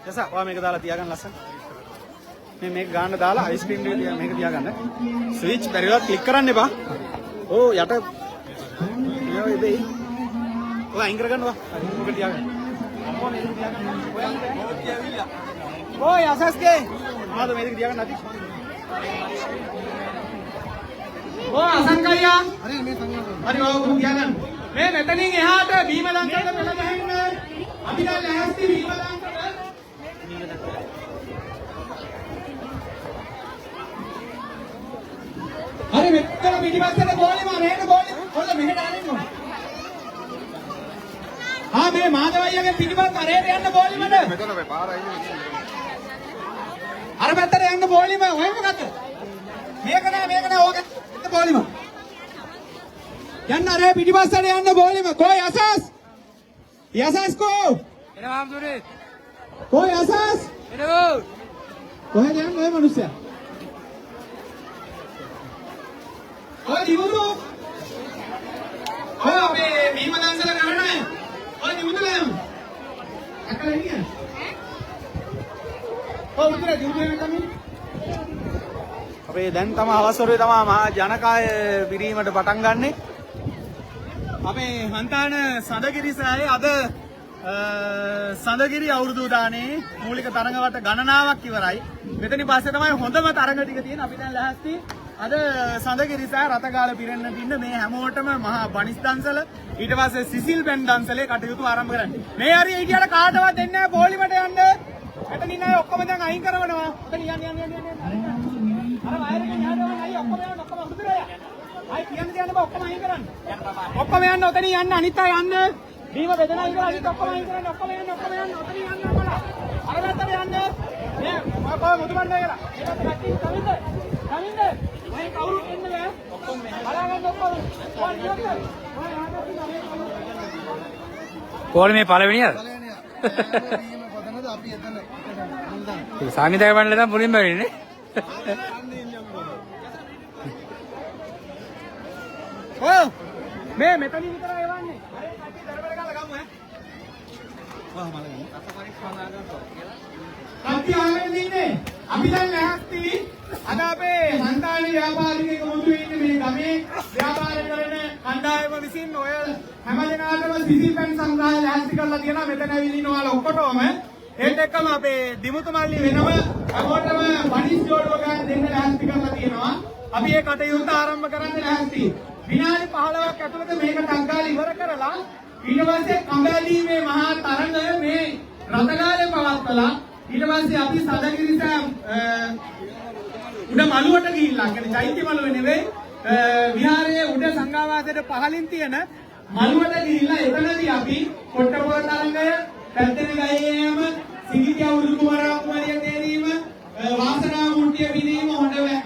යස ඔයා මේක දාලා තියාගන්න ලස්සන මේක ගන්න දාලා අයිස්ක්‍රීම් එක තියා මේක තියාගන්න ස්විච් බැරිලා ක්ලික් කරන්න එපා ඕ යට ඊයෝ ඉබේ ඔය අයින් කරගන්නවා මේක තියාගන්න අම්මෝ මේක තියාගන්න ඔය යසස්ගේ ආද මේක තියාගන්න නැති ඔය අසංකයියා හරි මේ සංගම හරි ඔය තියාගන්න මේ මෙතනින් එහාට බීම දන්සලට පෙළ ගහන්න අපි දැන් ලෑස්ති බීම දන්සලට अरे मेरे पिटीपस्සේ ගෝලෙම මෙහෙට ගෝලෙම කොල්ල මෙහෙට ආනින්න ආ මේ මාදවයියගේ පිටිපස්ස අරේට යන්න ගෝලෙමද මෙතන මේ පාර අයිනේ අර පැත්තට යන්න ගෝලෙම ඔය මොකද්ද මේක නෑ ඕක එන්න ගෝලෙම යන්න අරේ පිටිපස්සට යන්න ගෝලෙම කෝ යසස් කෝ එනවා හම්දුනේ. කෝ යසස් එනවා. කොහෙද යන්නේ ඔය මිනිස්සයා ඔය දිමුදු ඔය මේ බීම දන්සල කරන්නේ ඔය දිමුදුලම අකල ඉන්නේ ඔය උදේ දිමුදුලම තමයි අපේ දැන් තමයි අවසරේ තමයි මහා ජනකාය පිරීමට පටන් ගන්නෙ අපේ හන්තාන සඳගිරි සෑයේ අද සඳගිරි අවුරුදු දානේ මූලික තරඟවට ගණනාවක් ඉවරයි මෙතනින් පස්සේ තමයි හොඳම තරඟ ටික තියෙන අපි දැන් ලෑස්ති අද සඳගිරි සෑ රතගාල පිරෙන්නට ඉන්න මේ හැමෝටම මහා බනිස් දන්සල ඊට පස්සේ සිසිල් බෙන් දන්සලේ කටයුතු ආරම්භ කරන්නේ මේ හරිය හිටියට කාටවත් දෙන්නේ නැහැ බෝලිමට යන්න මෙතන ඉන්න අය ඔක්කොම දැන් අයින් කරනවා ඔතන යන්න අර වයරකින් යනවා අය ඔක්කොම යන්න ඔක්කොම උදුරේ අය කියන්න බෑ ඔක්කොම අයින් කරන්න ඔක්කොම යන්න ඔතන යන්න අනිත් අය යන්න බීම බෙදලා ඉඳලා අනිත් ඔක්කොම අයින් කරන්න ඔක්කොම යන්න ඔතන යන්න බලන්න අර පැත්තට යන්න මේ මොකද මුදුමන්න කියලා ඒකට කට්ටිය කමින්ද මේ කවුරු එන්නේ නැහැ ඔක්කොම බලාගන්න ඔක්කොම කෝල් මේ පළවෙනියද? සංගීතය වණ්ඩල දැන් පුරින් බැරිනේ. ඔය මේ මෙතනින් විතරයි එවන්නේ. හරි අපි දරබර ගාලා ගමු ඈ. වහ මලගන්න. අත පරීක්ෂා නාගන්න කියලා. අපි ආවෙන්නේ ඉන්නේ. අපි දැන් ලෑස්ති අද අපේ හන්දානි ව්‍යාපාරිකයෙක් මුතු ඉන්නේ මේ ගමේ ව්‍යාපාර කරන කණ්ඩායම විසින් ඔය හැමදෙනාටම සිසිල්පැන් සංග්‍රහය ලෑස්ති කරලා තියෙනවා. මෙතන ඇවිල්ලා ඉන්න ඔයාලා ඔක්කොටම ඒත් එක්කම අපේ දිමුතු මල්ලි වෙනම හැමෝටම බණිස් ජෝඩුව ගන්න දෙන්න ලෑස්ති කරලා තියෙනවා. අපි මේ කටයුත්ත ආරම්භ කරන්න ලෑස්ති. විනාඩි 15ක් ඇතුළත මේක ටග්ගාලා ඉවර කරලා ඊට පස්සේ කඹැලීමේ මහා තරඟය මේ රතගාලේ පවත්වලා ඊට පස්සේ අපි සදගිරිස උඩ මළුවට ගිහිල්ලා කියන්නේ චෛත්‍ය මළුවේ නෙවෙයි විහාරයේ උඩ සංඝාවාසයට පහළින් තියෙන මළුවට ගිහිල්ලා එතනදී අපි කොට්ටපොළ තරඟය, පැත්තේ ගහේම සිඟිතිය උරුදු කුමාරවරුන්ගේ තේරීම, වාසනා මුට්ටිය පිරීම,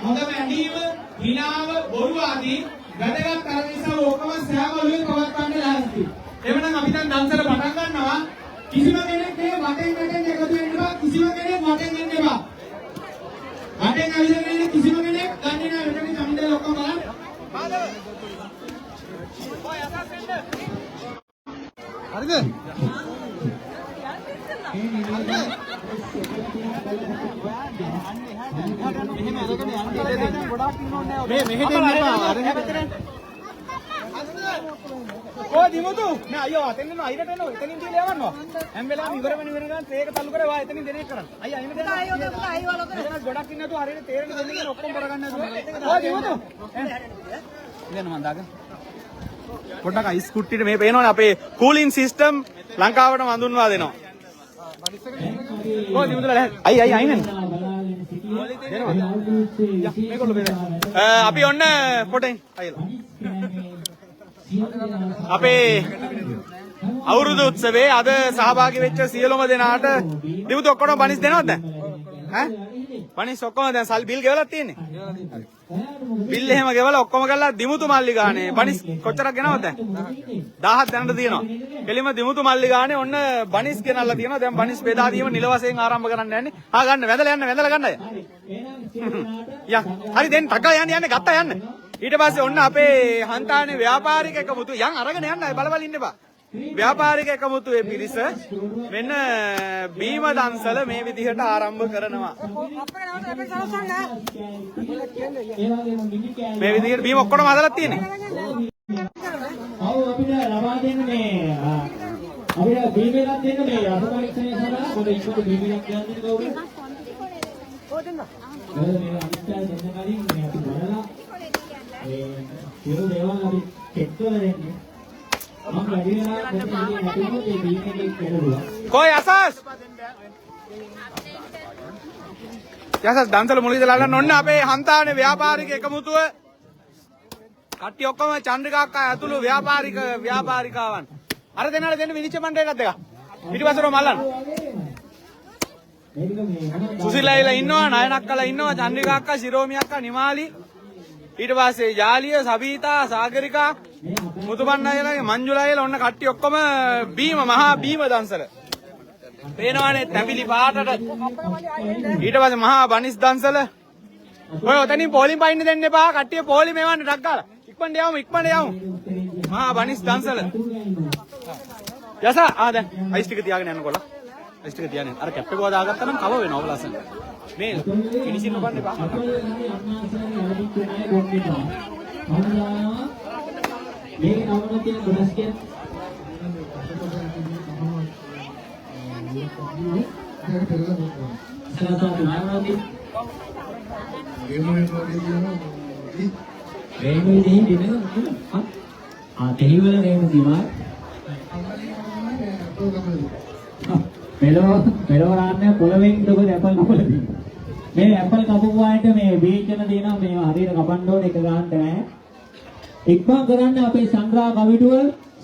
හොඳ වැඳීම, හිනාව, බොරු ආදී වැදගත් තරඟ ඔක්කොම සෑමලුවේ පවත්වන්න ලෑස්ති. එවනම් අපි දැන් දන්සල පටන් ගන්නවා. කිසිම කෙනෙක් මේ වටෙන් එකතු වෙන්න එපා. කිසිම කෙනෙක් වටෙන් එන්න එපා. වටෙන් ඇවිල්ලා කිසිම කෙනෙක් ගන්නේ නැහැ. මෙතන සම්දේ ඔක්කොම බලන්න. හරිද? මේ මෙහෙට එන්න එපා. ඔය දිමුතු මේ අයියෝ අතෙන් එනවා අයිරට එනවා එතනින් කියලා යවන්නවා හැම වෙලාවෙම ඉවර වෙන ගමන් තේක තල්ලු කරේ වා එතනින් දෙනෙක් කරන්න අයියා එහෙම දෙනවා අයියෝ දෙන්න අයියෝ වල කරේ ගොඩක් ඉන්න නැතුව හරියට තේරෙන දෙන්නේ කියලා ඔක්කොම කරගන්න නැතුව ඔය දිමුතු ඉතින් මම දාගන්න පොඩ්ඩක් අයිස් කුට්ටියට මේ පේනවනේ අපේ කූලින් සිස්ටම් ලංකාවට හඳුන්වා දෙනවා ඔය දිමුතුලා අයි අයිනේ අපි ඔන්න පොටෙන් අයියලා අපේ අවුරුදු උත්සවයේ අද සහභාගී වෙච්ච සියලුම දෙනාට දිමුතු ඔක්කොම බනිස් දෙනවද දැන්? ඈ? බනිස් ඔක්කොම දැන් සල් බිල් ගෙවලා තියෙන්නේ. බිල් එහෙම ගෙවලා ඔක්කොම කරලා දිමුතු මල්ලි ගානේ බනිස් කොච්චරක් ගෙනවද දැන්? 1000ක් දැනට තියෙනවා. එළිම දිමුතු මල්ලි ගානේ ඔන්න බනිස් ගෙනල්ලා තියෙනවා. දැන් බනිස් බෙදා දීම නිල වශයෙන් ආරම්භ කරන්න යන්නේ. ගන්න වැඳලා ගන්න අය. යා හරි දැන් ටග්ගා යන්න ගත්තා යන්න. ඊට පස්සේ ඔන්න අපේ හන්තානේ ව්‍යාපාරික එකමුතු යන් අරගෙන යන්න අය බලබල ඉන්න එපා. ව්‍යාපාරික එකමුතුවේ පිරිස මෙන්න බීම දන්සල මේ විදිහට ආරම්භ කරනවා. මේ විදිහට බීම ඔක්කොම හදලා තියෙන්නේ. ඔව් අපිට ලබා දෙන්න මේ අපිට බීමයක් දෙන්න මේ අසපරීක්ෂණය සඳහා පොඩි ඉක්මනට බීමයක් ගන්න කවුරුද? ඔය දෙන්න. මේ අනිත් අය දෙන්න කලින් මේ අපි බලලා සියලු දේවල් අපි චෙක් කරලා දෙන්නේ. මම වැඩි වෙලා කොහොමද නැතිවෙන්නේ මේ බීම් එකේ පෙරළුවා. කොයි අසස්? යසස් දන්සල මුලින්දලා ගන්න ඔන්න අපේ හන්තානේ ව්‍යාපාරික එකමුතුව කට්ටිය ඔක්කොම චන්ද්‍රිකා අක්කා ඇතුළු ව්‍යාපාරිකාවන්. අර දෙනාට දෙන්න විනිශ්චය මණ්ඩලයක් දෙක. පිටිපස්සට මල්ලන්න. සුසිලයිලා ඉන්නවා, නයනක්කලා ඉන්නවා, චන්ද්‍රිකා අක්කා, ශිරෝමි අක්කා, නිමාලි ඊට පස්සේ ජාලිය සබීතා සාගරිකා මුතුපන්නයලගේ මංජුලයිලා ඔන්න කට්ටිය ඔක්කොම බීම මහා බීම දන්සල පේනවනේ තැඹිලි පාටට ඊට පස්සේ මහා බනිස් දන්සල ඔය ඔතනින් පොලිම් පයින්න දෙන්න එපා කට්ටිය පොලිම් එවන්න ටක් ගාලා ඉක්මනට යමු මහා බනිස් දන්සල යස දැන් අයිස් ටික තියාගෙන යන්නකොල්ලා අයිස් ටික තියාගෙන අර කැප් එක දාගත්තා නම් කව වෙනවා ඔබ ලස්සන මේ ෆිනිෂින් නොකරන්න එපා. මේ නවන තියෙන ගොඩස් කියන මෙලොවරාන්නේ පොළවෙන් දුක ඇපල් කපලදී මේ ඇපල් කපපු අයට මේ බීජන දෙනවා මේ හරියට කපන්න ඕනේ එක ගන්න නැහැ ඉක්මන් කරන්න අපේ සංග්‍රහ කමිටුව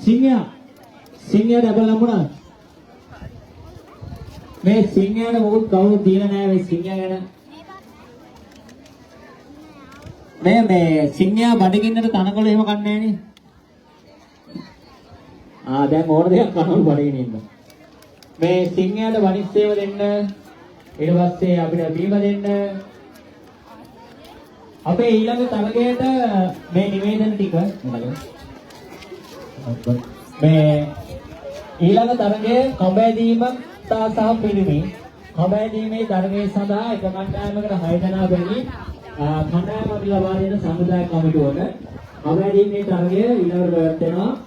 සිංහයා ඇපල් ලම්බුණා මේ සිංහයාට මොකුත් කවුරුත් දීලා නැහැ මේ සිංහයා ගැන මේ සිංහයා බඩගින්නට තනකොළ එහෙම කන්නේ නැහනේ දැන් ඕන දෙයක් කනවලු බඩගින්න ඉන්න මේ සිංහයාට වනිස්සේව දෙන්න ඊට පස්සේ අපිට බීම දෙන්න අපේ ඊළඟ තරගයට මේ නිවේදන ටික මේ ඊළඟ තරගයේ කඹැදීම සහ පිළිමි කඹැදීමේ තරගය සඳහා එක කණ්ඩායමකට 6 දෙනා බැරි කණ්ඩායම අපි ලබා දෙන සමුදාය කමිටුවට අවැඩීමේ තරගය ඊළඟට පැවැත්වෙනවා.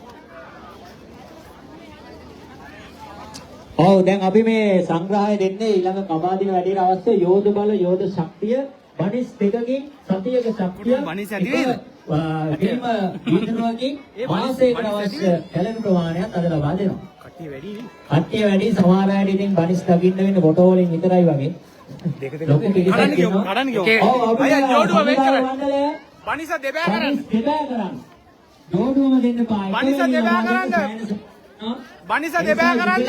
ඔව් දැන් අපි මේ සංග්‍රහය දෙන්නේ ඊළඟ කමාදින වැඩේට අවශ්‍ය යෝධ බල යෝධ ශක්තිය බණිස් දෙකකින් සතියක ශක්තිය බණිස් ඇති වේද? ගෙලිම විදුරුවකින් මාසයකට අවශ්‍ය කැලණි ප්‍රමාණයක් අද ලබා දෙනවා. කට්ටිය වැඩි නේ. කට්ටිය වැඩි සමහර අයට ඉතින් බණිස් දකින්න වෙන්නේ ෆොටෝ වලින් විතරයි වගේ. ලොකු පිරිසක් කඩන්න ගියෝ ඉන්නවා. කඩන්න ගියෝ. ඔව් අපි අයියා ජෝඩුව වෙන් කරන්න. මණ්ඩලය බනිස දෙබෑ කරන්න. දෙබෑ කරන්න. ජෝඩුවම දෙන්න පායි. බනිස දෙබෑ කරන්න. බනිස දෙබෑ කරන්න.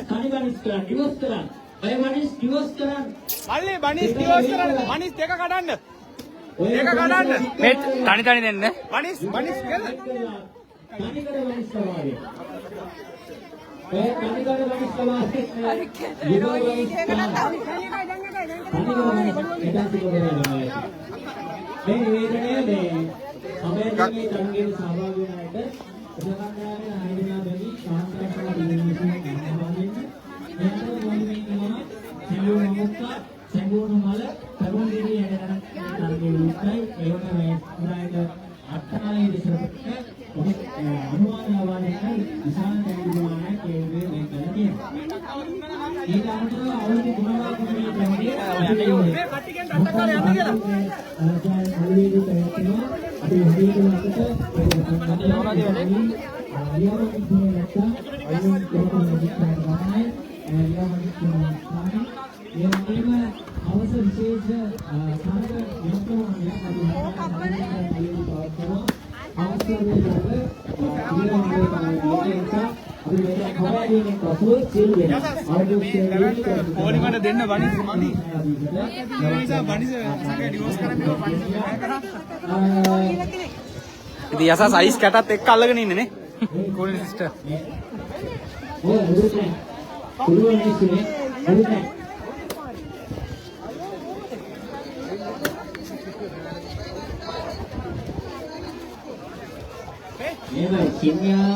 තනි බනිස් කරන්න. ඩිවෝස් කරන්න. ඔය බනිස් ඩිවෝස් කරන්න. මල්ලි බනිස් ඩිවෝස් කරන්න. බනිස් දෙක කඩන්න. දෙක කඩන්න. මේ තනි තනි දෙන්න. බනිස් කෙල. තනිකර බනිස් කරනවා. ඔය තනිකර බනිස් කරනවා. මේ නිවේදනය මේ සමයදී තරගයේ සහභාගී වන අයට උපකරණයන් ආයෝජන දෙවි ශාන්තිකරණ දිනවිසින් සහභාගී වෙන්න. මෙතන මොනිමේනවා සම්පූර්ණ මුක්තා සම්පූර්ණ මල තරුණ දිවි යන තරගයේ විස්තරයි ඒවට මේ පුරායක අට්ටාලයේ දෙසකට අනුමාන ලබාගෙන විශාල තැන්දුමානක් කියන්නේ මේ කරලා තියෙනවා. ඊළඟට අවුරුදු 3ක් කුමේ තරගයේ මේ කට්ටියෙන් රට්ටක් කරලා යන්න කියලා. ඕනිකට දෙන්න බනිස් මදි. ඒ නිසා බනිස් සංගේ ඩිවෝස් කරන්න ඉතින් යසස් අයිස් කැටත් එක්ක අල්ලගෙන ඉන්නේ නේ. කෝලි සිස්ටර්. ඔය හුරුතේ කුරුවනේ ඉන්නේ හුරුතේ මේවා සින්යා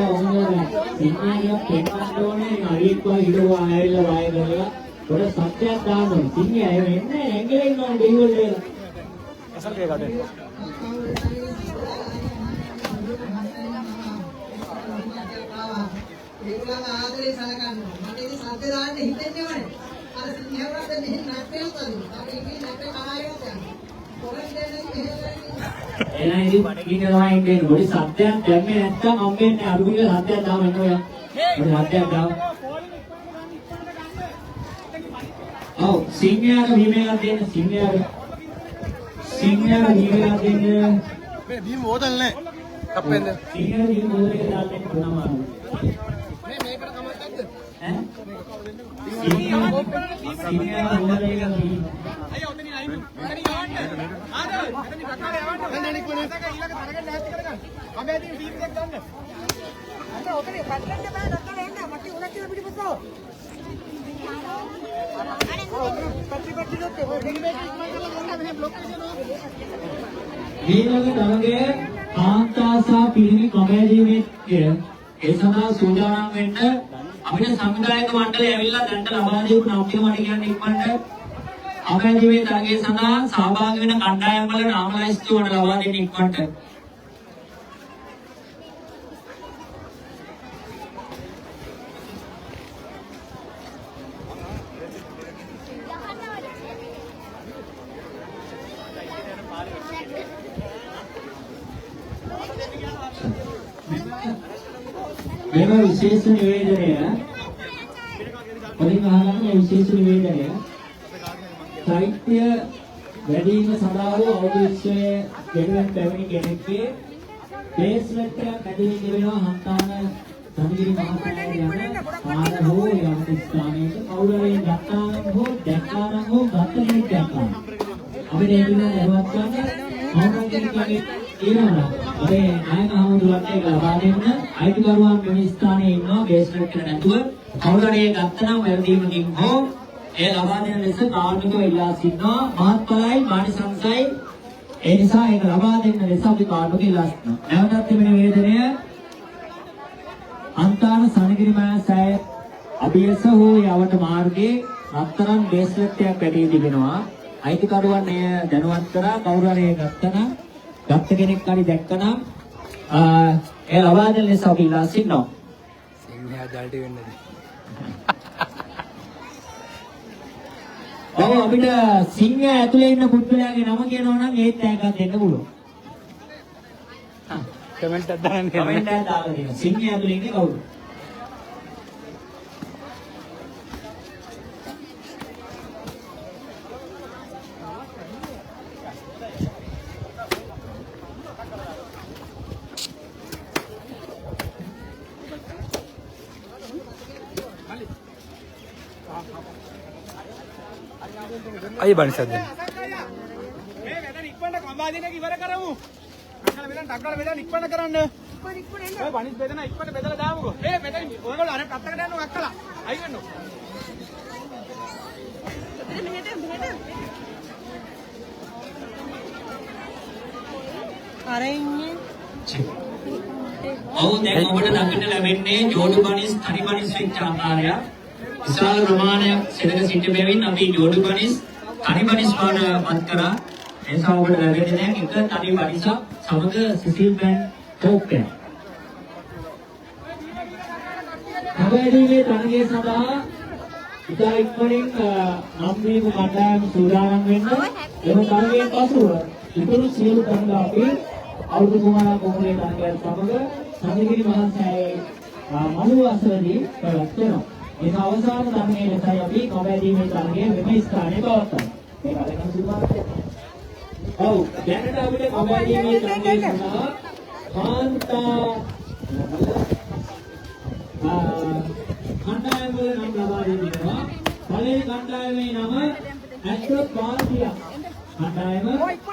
ඔන්නෝනේ සින්යාගේ පෙන්නන්න ඕනේ හරියට හිටුවා ඇවිල්ලා වාය කරලා පොඩ සත්‍යයක් දාන්න ඕනේ සින්යා එන්නේ ඇඟිලෙන් නෝන දෙවිවල වෙලා අසල් කේ කඩේ ඒගොල්ලන් ආදරේ සලකන්න මට ඉතින් සත්‍ය දාන්න හිතෙන්නේ නැහැ අර සින්හවරට මෙහෙම නැට්ටයක් අදිනවා අපි ඉන්නේ නැට්ට කණායකට යනවා කොහෙන්ද එලා ඉතින් කිනවා ඉන්නේ පොඩි සත්‍යයක් දැම්මේ නැත්තම් හම්බෙන්නේ අරුගිල සත්‍යයක් දාම එනවා පොඩි සත්‍යයක් දාම ඔව් සින්හයාට හිමේලා දෙන්න සින්හයාට හිමේලා දෙන්න මේ බීම බෝතල් නේ කප්පෙන්ද සින්හයාට හිම බෝතලයක දාලා දෙන්න පුනමාරු මේ මේකට කමක් නැද්ද ඈ සින්හයාට බෝතලයක අයියා ඔතනින් අයින් මෙතන යවන්න ආද මෙතන කකාලේ යවන්න දැන් අනික් වෙන එක ඊළඟ තරගෙන් නැති කරගන්න අපේ ඇදී ෆීල් එකක් ගන්න අන්න ඔතනින් පැටලෙන්න බෑ නතර එන්න මට උණක් කියලා පිටිපස්සෝ ඊළඟ තරගයේ කාන්තාසා පිරිමි කමැදිමේ ඒ සඳහා සූදානම් වෙන්න අපිට සංවිධායක මණ්ඩලය ඇවිල්ලා දැන්ට ලබා දීපු නාට්‍ය මඩ කියන්නේ ඉක්මනට කමැදිමේ තරගයේ සඳහා සහභාගී වෙන කණ්ඩායම් වල නාම ලයිස්තු වල ලබා දෙන්න ඉක්මනට මේක විශේෂ නිවේදනය පොඩි මහලම මේ විශේෂ නිවේදනය සාහිත්‍ය වැඩිම සඳහා වූ අවුරුද්දේ දෙවියන් පැමිණි කෙනෙක්ගේ බේස්මන්ට් එකක් ඇදෙන්න වෙනවා හන්තාන සමිතිය මහසෑය යන ආර හෝ යම් ස්ථානයක කවුරුරේ ගත්තානම් හෝ දැක්කානම් හෝ ගත්ත කෙනෙක් දැක්කා අපිට ඒ දින ලැබවත් ගන්න කවුරුන් කෙනෙක්ගේ ඒනවා අපේ නායක හමුදුරට ඒක ලබා දෙන්න අයිතිකරුවන් මෙවැනි ස්ථානයේ ඉන්නවා බේස්මන්ට් එක නැතුව කවුරුරේ ගත්තනම් වැරදීමකින් හෝ ඒ ලබා දෙන ලෙස කාර්මිකව ඉල්ලා සිටිනවා මහත්ඵලයි මානසංසයි ඒ නිසා ඒක ලබා දෙන්න ලෙස අපි කාර්මික ඉල්ලා සිටිනවා නැවතත් මේ නිවේදනය අන්තාන සනගිරි මහසෑය අභියස හෝ යවට මාර්ගයේ රත්තරන් බේස්මන්ට් එකක් පැටී තිබෙනවා අයිතිකරුවන් එය දැනුවත් කරා කවුරු හරි ගත්තනම් ගත්ත කෙනෙක් හරි දැක්කනම් ඒ ලබා දෙන ලෙස අපි ඉල්ලා සිටිනවා. සිංහයා ජල්ටි වෙන්නද? ඔව් අපිට සිංහයා ඇතුලේ ඉන්න පුද්ගලයාගේ නම කියනවා නම් ඒත් තෑග්ගක් දෙන්න පුළුවන්. කමෙන්ට් එකක් දාන්න කමෙන්ට් එකක් දාලා දෙන්න. සිංහයා ඇතුලේ ඉන්නේ කවුද? අය බණිසද්ද මේ වැඩ ඉක්මනට කම්බාදිනක ඉවර කරමු. අංකල මෙතන ටක්කල මෙතන ඉක්මනට කරන්න. ඔය බණිස් බෙදන ඉක්මනට බෙදලා දාමුකෝ. මේ මෙතන ඔයගොල්ලෝ අර පැත්තකට යන්න අක්කලා. අයි වෙන්නෝ. අර ඉන්නේ ඔව් දැන් ඔබට දකින්න ලැබෙන්නේ ජෝඩු බනිස් තනි බනිස් වෙච්ච ආකාරය. විශාල ප්‍රමාණයක් සෙනඟ සිට බැවින් අපි ජෝඩු බනිස් තනි බනිස් වලපත් කරා. ඒ නිසා ඔබට ලැබෙන්නේ දැන් එක තනි බනිසක් සමග සිසිල් බෑන් කෝප් එක. අවැඩීමේ තරගයේ සඳහා ඉතා ඉක්මනින් නම් දීපු කණ්ඩායම සූදානම් වෙන්න. එම තරගයෙන් පසුව ඉතුරු සියලු තරග අපි අවුරුදු කුමාරා කොමලේ තරගයත් සමග සම්මිගිරි මහසෑයේ මනුව අසවදී පැවැත්වෙනවා. ඒක අවසාන තරගයේ ලෙසයි අපි කවැදීමේ තරගයේ වෙන ස්ථානයේ පවත්වන්නේ. මේක අලකන් සුදුමාර්ගය. ඔව් දැනට අපිට කවැදීමේ තරගයේ සඳහා කාන්තා කණ්ඩායම වල නම් ලබා දෙනවා. පළවෙනි කණ්ඩායමේ නම ඇස්ට්‍රෝ පාල්තියා කණ්ඩායම,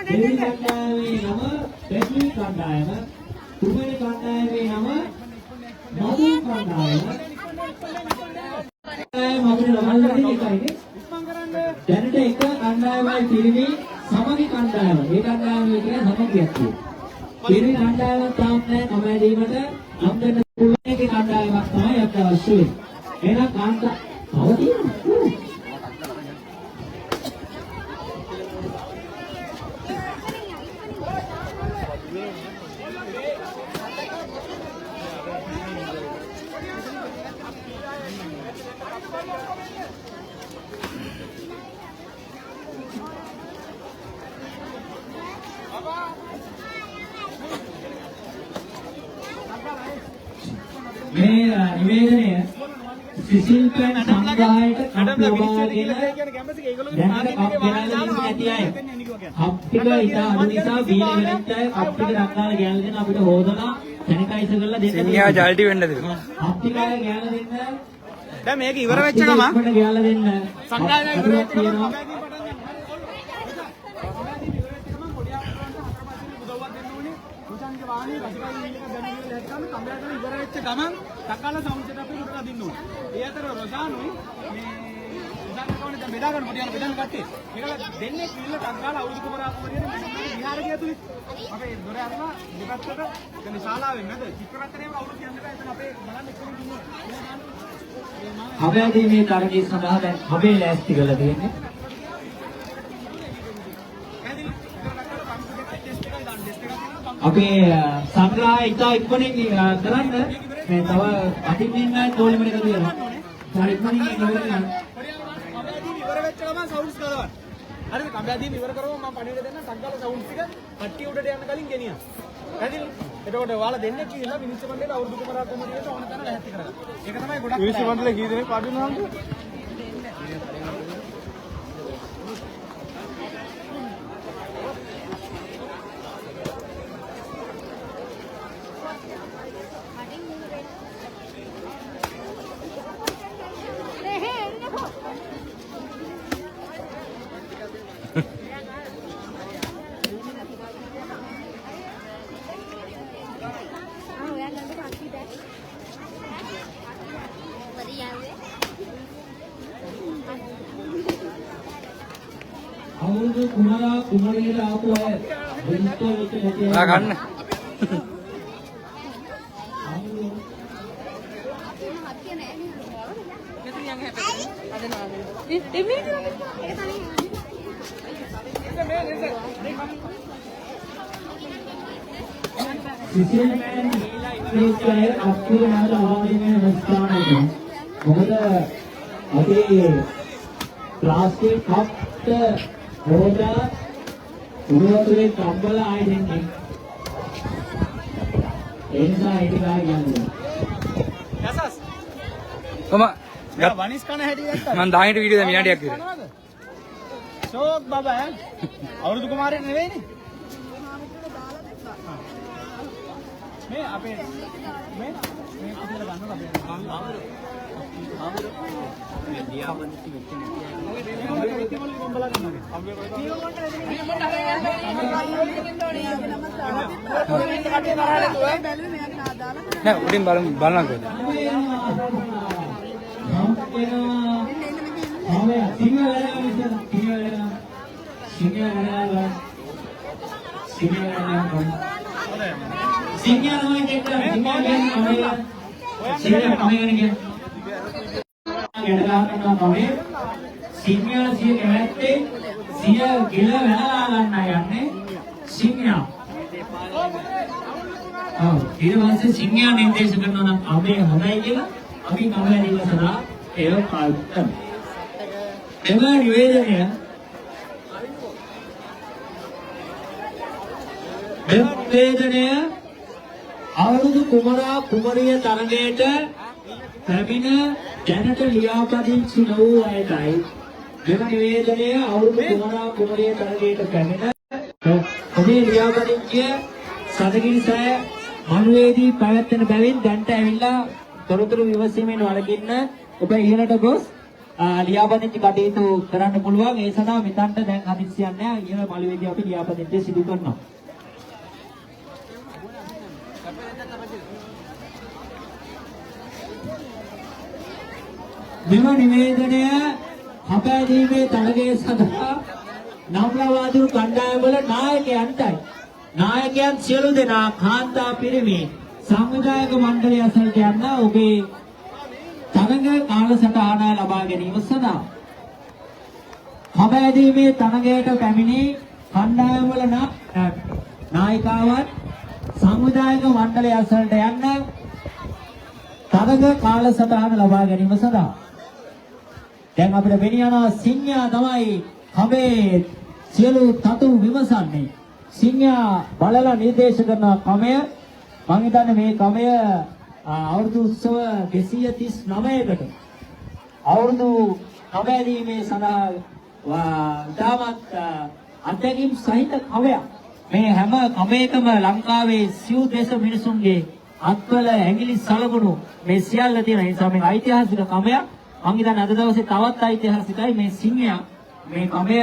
දෙවෙනි කණ්ඩායමේ නම බැටලි කණ්ඩායම, තුන්වෙනි කණ්ඩායමේ නම මදු කණ්ඩායම. අපිට ලබා දෙන්නේ එකයිනේ. දැනට එක කණ්ඩායමයි පිරිමි සමගි කණ්ඩායම. ඒ කණ්ඩායම කියන්නේ සමගියක් තියෙනවා. පිරිමි කණ්ඩායම තාම නැහැ කමැදීමට නම් දෙන්න පුළුවන් එකේ කණ්ඩායමක් තමයි අපිට අවශ්‍ය වෙන්නේ. එහෙනම් කාන්තා අවදි මේ නිවේදනය සිසිල් පෙන් සංග්‍රහයට කඩප්‍රවාහගෙන දැනට කප් ගෙනල්ලා දෙන්න නැති අය. කප් ටික ඉතා අඩු නිසා බීල වෙලෙත් අය කප් ටික රක්කාලා ගෙනල්ලා දෙන්න අපිට හොදලා සැනිටයිසර් කරලා දෙන්න. සිංහයා ජල්ටි වෙන්නද? කප් ටික අය ගෙනල්ලා දෙන්න. දැන් මේක ඉවර වෙච්ච ගමන් ඉක්මනට ගෙනල්ලා දෙන්න. සංගායනා ඉවර වෙච්ච ගමන් තියෙනවා. ඉවර වෙච්ච ගමන් තක්කාල සමුච්චයට අපි උඩට අදින්න ඕනේ. ඒ අතර රොෂානුයි මේ රොෂාන් කවන්නේ දැන් බෙදා ගන්න පොඩි යන බෙදන්න කට්ටිය. මේකලා දෙන්නේ කිල්ල තක්කාල අවුරුදු කුමරා කුමරියනේ විහාරය ඇතුලේ. අපේ දොර අරලා දෙපැත්තට يعني ශාලාවෙන් නේද? චිත්‍රරත්නයේම අවුරුදු කියන්න බෑ. එතන අපේ බලන්න එක්කම දුන්නා. අවැදීමේ තරගයේ සඳහා දැන් හබේ ලෑස්ති කරලා තියෙන්නේ. අපේ සංග්‍රහය ඉතා ඉක්මනින් කරන්න මේ තව අතින් ඉන්න තෝලිමන එකතු වෙනවා. තව ඉක්මනින් ඉවරලා කම්බැදීම ඉවර වෙච්ච ගමන් සවුන්ඩ්ස් කරවන්න. හරිද? කම්බැදීම ඉවර කරවම මම පණිවිඩ දෙන්න ටක්ගාලා සවුන්ඩ්ස් ටික කට්ටිය උඩට යන්න කලින් ගෙනියන්න. හරිද? එතකොට ඔයාලා දෙන්නේ කියලා විනිශ්චය මණ්ඩලයේ අවුරුදු කුමරා කොමරියට ඕන තැන ලැහැත්ති කරගන්න. ඒක තමයි ගොඩක් විනිශ්චය මණ්ඩලයේ කී දෙනෙක් පාඩු වෙනවද? අවුරුදු කුමාරා කුමරියට ආපු අය විනිශ්චය වෙච්ච නැති අය. ගන්න. මෙතන යන් හැපෙන්නේ. අද නාද. සිසිල්මෑන් මේකේ අපේ නාද ආවදිනේ අවස්ථාවේදී මොකද අපේ ප්ලාස්ටික් කප්ට හොදා උරුවතුලේ කම්බල ආයෙ දෙන්නේ ඒ නිසා ඒක ගා කියන්නේ යසස් කොම වනිස් කන හැටි දැක්කද? මම 10ට වීඩියෝ දැන් විනාඩියක් විතර. ෂෝක් බබා ඈ. අවුරුදු කුමාරයෙක් නෙවෙයිනේ. මේ අපේ මේ කුටියට ගන්නද අපේ නෑ උඩින් බලන්නකෝ. සිංහල සිය කැමැත්තේ සිය ගිල වැළලා ගන්න යන්නේ සිංහයා. ඊට පස්සේ සිංහයා නිර්දේශ කරනවා නම් අපේ හොඳයි කියලා අපි කමැලිව සදා ඒව පාවිච්චි කරනවා. එම නිවේදනය අවුරුදු කුමරා කුමරිය තරගයට පැමිණ දැනට ලියාපදිංචි නොවූ අයටයි මෙම නිවේදනය අවුරුදු කුමරා කුමරිය තරගයට පැමිණ ඔබේ ලියාපදිංචිය සදගිරිසෑය මනුවේදී පැවැත්වෙන බැවින් දැන්ට ඇවිල්ලා තොරතුරු විමසීමෙන් වළකින්න ඔබ ඉහළට ගොස් ලියාපදිංචි කටයුතු කරන්න පුළුවන්. ඒ සඳහා මෙතනට දැන් හදිස්සියක් නැහැ. ඉහළ මළුවේදී අපි ලියාපදිංචි සිදු කරනවා. මෙම නිවේදනය අපෑදීමේ තරගය සඳහා නම් ලබා දුන් කණ්ඩායම්වල නායකයන්ටයි. නායකයන් සියලු දෙනා කාන්තා පිරිමි සංවිධායක මණ්ඩලය ඇසලට යන්න ඔබේ තරග කාලසටහන ලබා ගැනීම සඳහා අපෑදීමේ තරගයට පැමිණි කණ්ඩායම්වල නායිකාවන් සංවිධායක මණ්ඩලය ඇසලට යන්න තරග කාලසටහන ලබා ගැනීම සඳහා දැන් අපිට වෙනියනවා සිංහයා තමයි කමේ සියලු තතු විමසන්නේ. සිංහයා බලලා නිර්දේශ කරන කමය මම හිතන්නේ මේ කමය අවුරුදු උත්සව 239කට අවුරුදු කමැදීමේ සඳහා ඉතාමත් අත්දැකීම් සහිත කමයක්. මේ හැම කමයකම ලංකාවේ සිව් දේශ මිනිසුන්ගේ අත්වල ඇඟිලි සලකුණු මේ සියල්ල තියෙන නිසා මේ ඓතිහාසික කමයක්. මම හිතන්නේ අද දවසේ තවත් ඓතිහාසිකයි මේ සිංහයා මේ කමය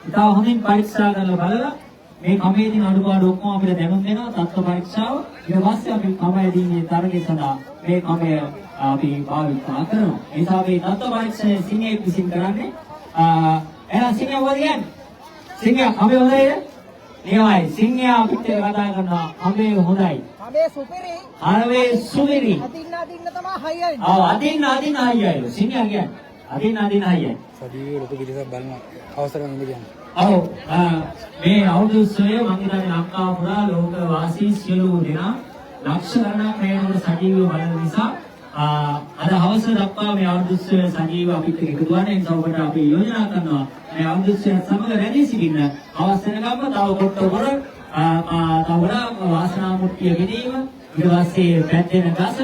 ඉතා හොඳින් පරීක්ෂා කරලා බලලා මේ කමේ තියෙන අඩුපාඩු ඔක්කොම අපිට දැනුම් දෙනවා තත්ත්ව පරීක්ෂාව. ඊට පස්සේ අපි කමයේදී තරගය සඳහා මේ කමය අපි භාවිත කරනවා. ඒ නිසා මේ තත්ත්ව පරීක්ෂණය සිංහයෙක් විසින් කරන්නේ. එහෙනම් සිංහයා මොකද කියන්නේ? සිංහයා කමේ හොඳයිද? නියමයි. සිංහයා අපිට කතා කරනවා කමේ හොඳයි. කමේ සුපිරි. ආවේ සුපිරි. අදින්න තමයි හයියයි. අදින්න හයියයි. සිංහයා කියන්නේ අදින්න හයියයි. සජීවී ලොකු පිටසක් බලන අවසර ගන්න කියන්නේ. මේ අවුරුදු උත්සවය මම හිතන්නේ ලංකාව පුරා ලෝක වාසී සියලු දෙනා ලක්ෂ ගණනක් මේකට සජීවීව බලන නිසා අද හවස දක්වා මේ අවුරුදු උත්සවය සජීවීව අපිත් එක්ක එකතු වෙන නිසා ඔබට අපි යෝජනා කරනවා මේ අවුරුදු උත්සවය සමග රැඳී සිටින්න අවශ්‍ය වෙනකම්ම තව කොට්ටවර තවර වාසනා මුට්ටිය ගෙනීම ඊට පස්සේ පැද්දෙන ගස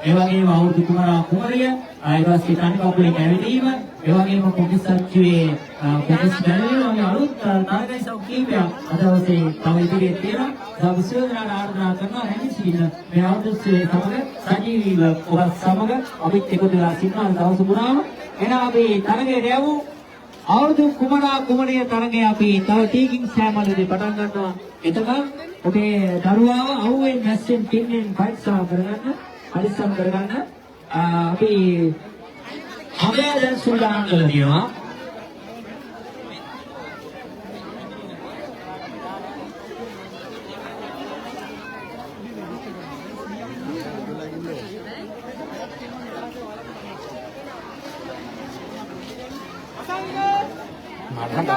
ඒ වගේම අවුරුදු කුමරා කුමරිය ඊට පස්සේ තනි කකුලේ කැවිදීම ඒ වගේම පොඩිස් සච්චුවේ පොඩිස් බැලුවේ වගේ අලුත් තරගයි සෞඛ්‍යීපයක් අද දවසේ තව ඉදිරියේ තියෙනවා. විශ්වවිද්‍යාල ආරාධනා කරනවා රැඳී සිටින්න මේ අවුරුදු සමග සජීවීව ඔබ සමග අපිත් එකතු වෙලා සිටින දවස පුරාම එන අපි තරගයේ රැවු අවුරුදු කුමරා කුමරිය තරගය අපි තව ටීකින් සෑමලදී පටන් ගන්නවා. එතකන් ඔබේ දරුවාව අවුවෙන් නැස්සෙන් පින්නෙන් පරීක්ෂා කරගන්න පරිස්සම් කරගන්න අපි හැබැයි දැන් සූදානම් කරලා තියෙනවා. මට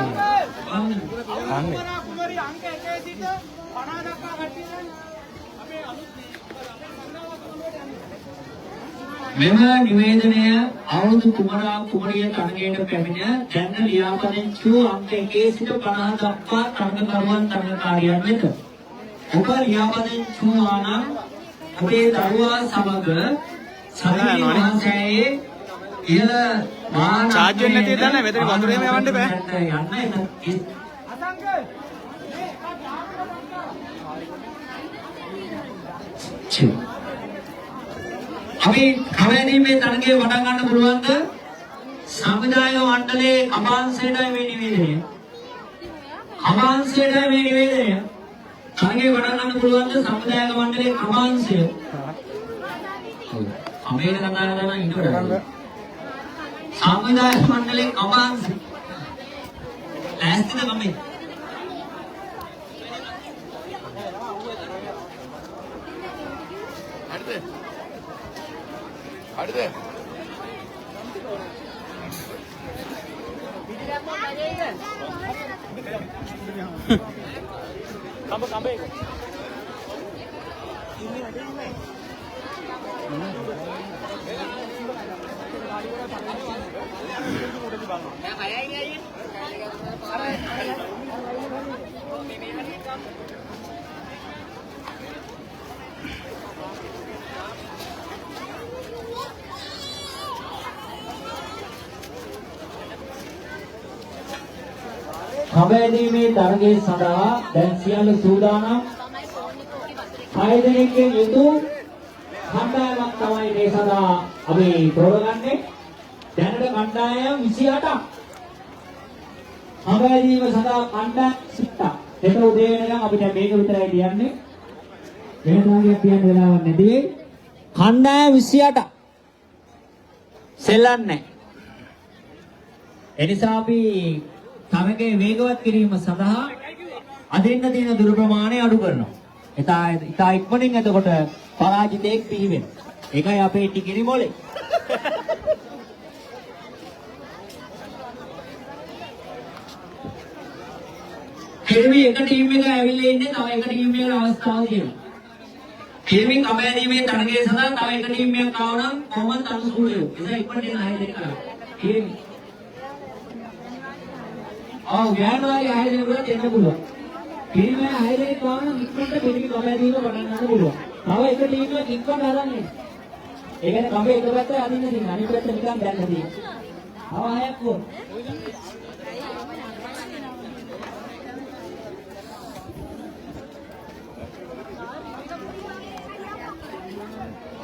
නම් අන්නේ. කුමරි අංක 1 සිට 50 දක්වා කට්ටිය අපේ අලුත් මෙම නිවේදනය අවුරුදු කුමරා කුමරිය තරගයට පැමිණ දැන් ලියාපදිංචි අංක 1 සිට 50 දක්වා තරගකරුවන් තරගකාරියන් වෙත. ඔබ ලියාපදිංචි වූ නම් අපේ දරුවා සමග සමගි මහසෑයේ ඉහළ මාන චාර්ජ් වෙන්නේ නැති දන්නේ මෙතන වතුරේම යවන්න බෑ. අපි කවැදීමේ තරගයේ වඩා ගන්න පුළුවන්ද? සමුදාය මණ්ඩලයේ අමාංශයටයි මේ නිවේදනය. අමාංශයටයි මේ නිවේදනය. තරගයේ වඩා ගන්න පුළුවන්ද සමුදාය මණ්ඩලයේ අමාංශය? අමේර කතා කරන ඉන්නවද? සමුදාය මණ්ඩලයේ අමාංශය. ලෑස්තිද කමේ? කබැදීමේ තරගයේ සඳහා දැන් සියලු සූදානම් 6 දෙනෙක්ගෙන් යුතු කණ්ඩායමක් තමයි මේ සඳහා අපි තෝරගන්නේ. දැනට කණ්ඩායම් 28ක්. කබැදීම සඳහා කණ්ඩායම් 30ක්. හෙට උදේ වෙනකම් අපිට මේක විතරයි තියන්නේ. වෙන තරගයක් තියන්න වෙලාවක් නැති වෙයි. කණ්ඩායම් 28ක්. සෙල්ලන්නේ. එනිසා අපි තරගයේ වේගවත් කිරීම සඳහා අදින්න තියෙන දුර ප්‍රමාණය අඩු කරනවා. ඉතා ඉක්මනින් එතකොට පරාජිතයෙක් පිහිවෙන. ඒකයි අපේ ටිකිරි මොලේ. කිරිමි එක ටීම් එක ඇවිල්ලා ඉන්නේ තව එක ටීම් එකකට අවස්ථාවක් දෙනවා. කිරිමි කබැදීමේ තරගයේ සඳහා තව එක ටීම් එකක් ආව නම් කොහොමද අනුකූලව. ඒක ඉක්මනට එන 6 දෙනෙක් කරා. කිරිමි ගෑනුවාගේ 6 දෙනෙකුට එන්න පුළුවන්. පිරිමි 6 දෙනෙක් වුණා නම් ඉක්මනට පිරිමි කබැදීම පටන් ගන්න පුළුවන්. තව එක ටීම් එකක් ඉක්මනට අරන් එන්න. ඒ කියන්නේ කබේ එක පැත්තේ අදින්න තියෙන අනිත් පැත්ත නිකන් දැල්ලා තියෙනවා. තව 6ක් වුණා.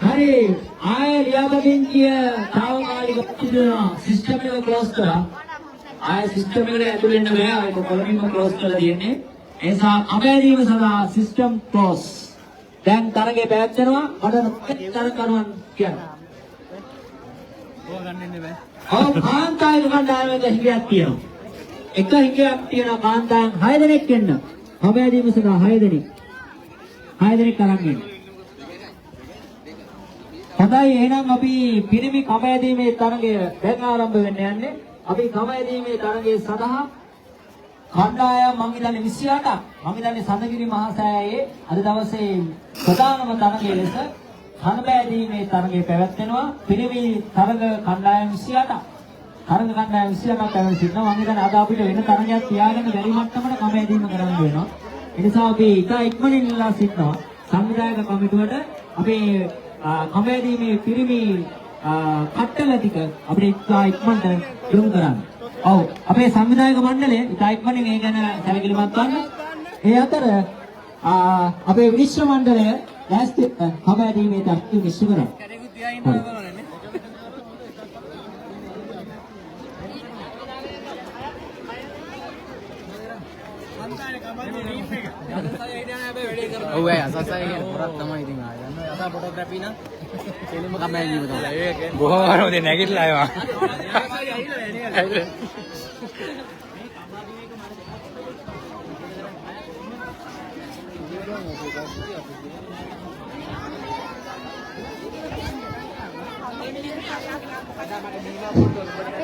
හරි ආය ලියාපදිංචිය තාවකාලිකව තිබුණා සිස්ටම් එක ක්ලෝස් කරා. ආය සිස්ටම් එකට ඇතුල් වෙන්න බෑ. ආය කොලොනිම ක්ලෝස් කරලා තියෙන්නේ. ඒ නිසා කබැදීම සඳහා සිස්ටම් ක්ලෝස්. දැන් තරගේ පැවැත්වෙනවා. අඩන තරකරුවන් කියන්නේ. ඕවා ගන්න ඉන්නේ බෑ. ඔව් කාන්තායක කණ්ඩායමක හිගයක් තියෙනවා. එක හිගයක් තියෙනවා කාන්තායන් 6 දෙනෙක් එන්න. කබැදීම සඳහා 6 දෙනෙක්. 6 දෙනෙක් අරන් එන්න. හොඳයි එහෙනම් අපි පිරිමි කබැදීමේ තරගය දැන් ආරම්භ වෙන්න යන්නේ. අපි කබැදීමේ තරගයේ සඳහා කණ්ඩායම් මං හිතන්නේ 28ක් මං හිතන්නේ සඳගිරි මහසෑයේ අද දවසේ ප්‍රධානම තරගය ලෙස කබැදීමේ තරගය පැවැත්වෙනවා. පිරිමි තරග කණ්ඩායම් 28ක් තරග කණ්ඩායම් 28ක් පැවැත් සිටිනවා. මං හිතන්නේ අද අපිට වෙන තරගයක් තියාගෙන බැරි මට්ටමකට කබැදීම කරන්න වෙනවා. ඒ නිසා අපි ඉතා ඉක්මනින් ඉල්ලා සිටිනවා සංවිධායක කමිටුවට අපේ කබැදීමේ පිරිමි කට්ටල ටික අපිට ඉතා ඉක්මනට යොමු කරන්න. ඔව් අපේ සංවිධායක මණ්ඩලය ඉතා ඉක්මනින් ඒ ගැන සැලකිලිමත් වන්න. ඒ අතර අපේ විනිශ්චය මණ්ඩලය ලෑස්ති කබැදීමේ තත්ත්වය විශ්ව කරනවා. ඔව් ඒ අසසයි කියන්නේ පොරක් තමයි ඉතින් ආය. යන්න යසා ෆොටෝග්‍රැෆි නම් කෙලින්ම කබැදීම තමයි. බොහොම වරෝදේ නැගිටලා ආවා.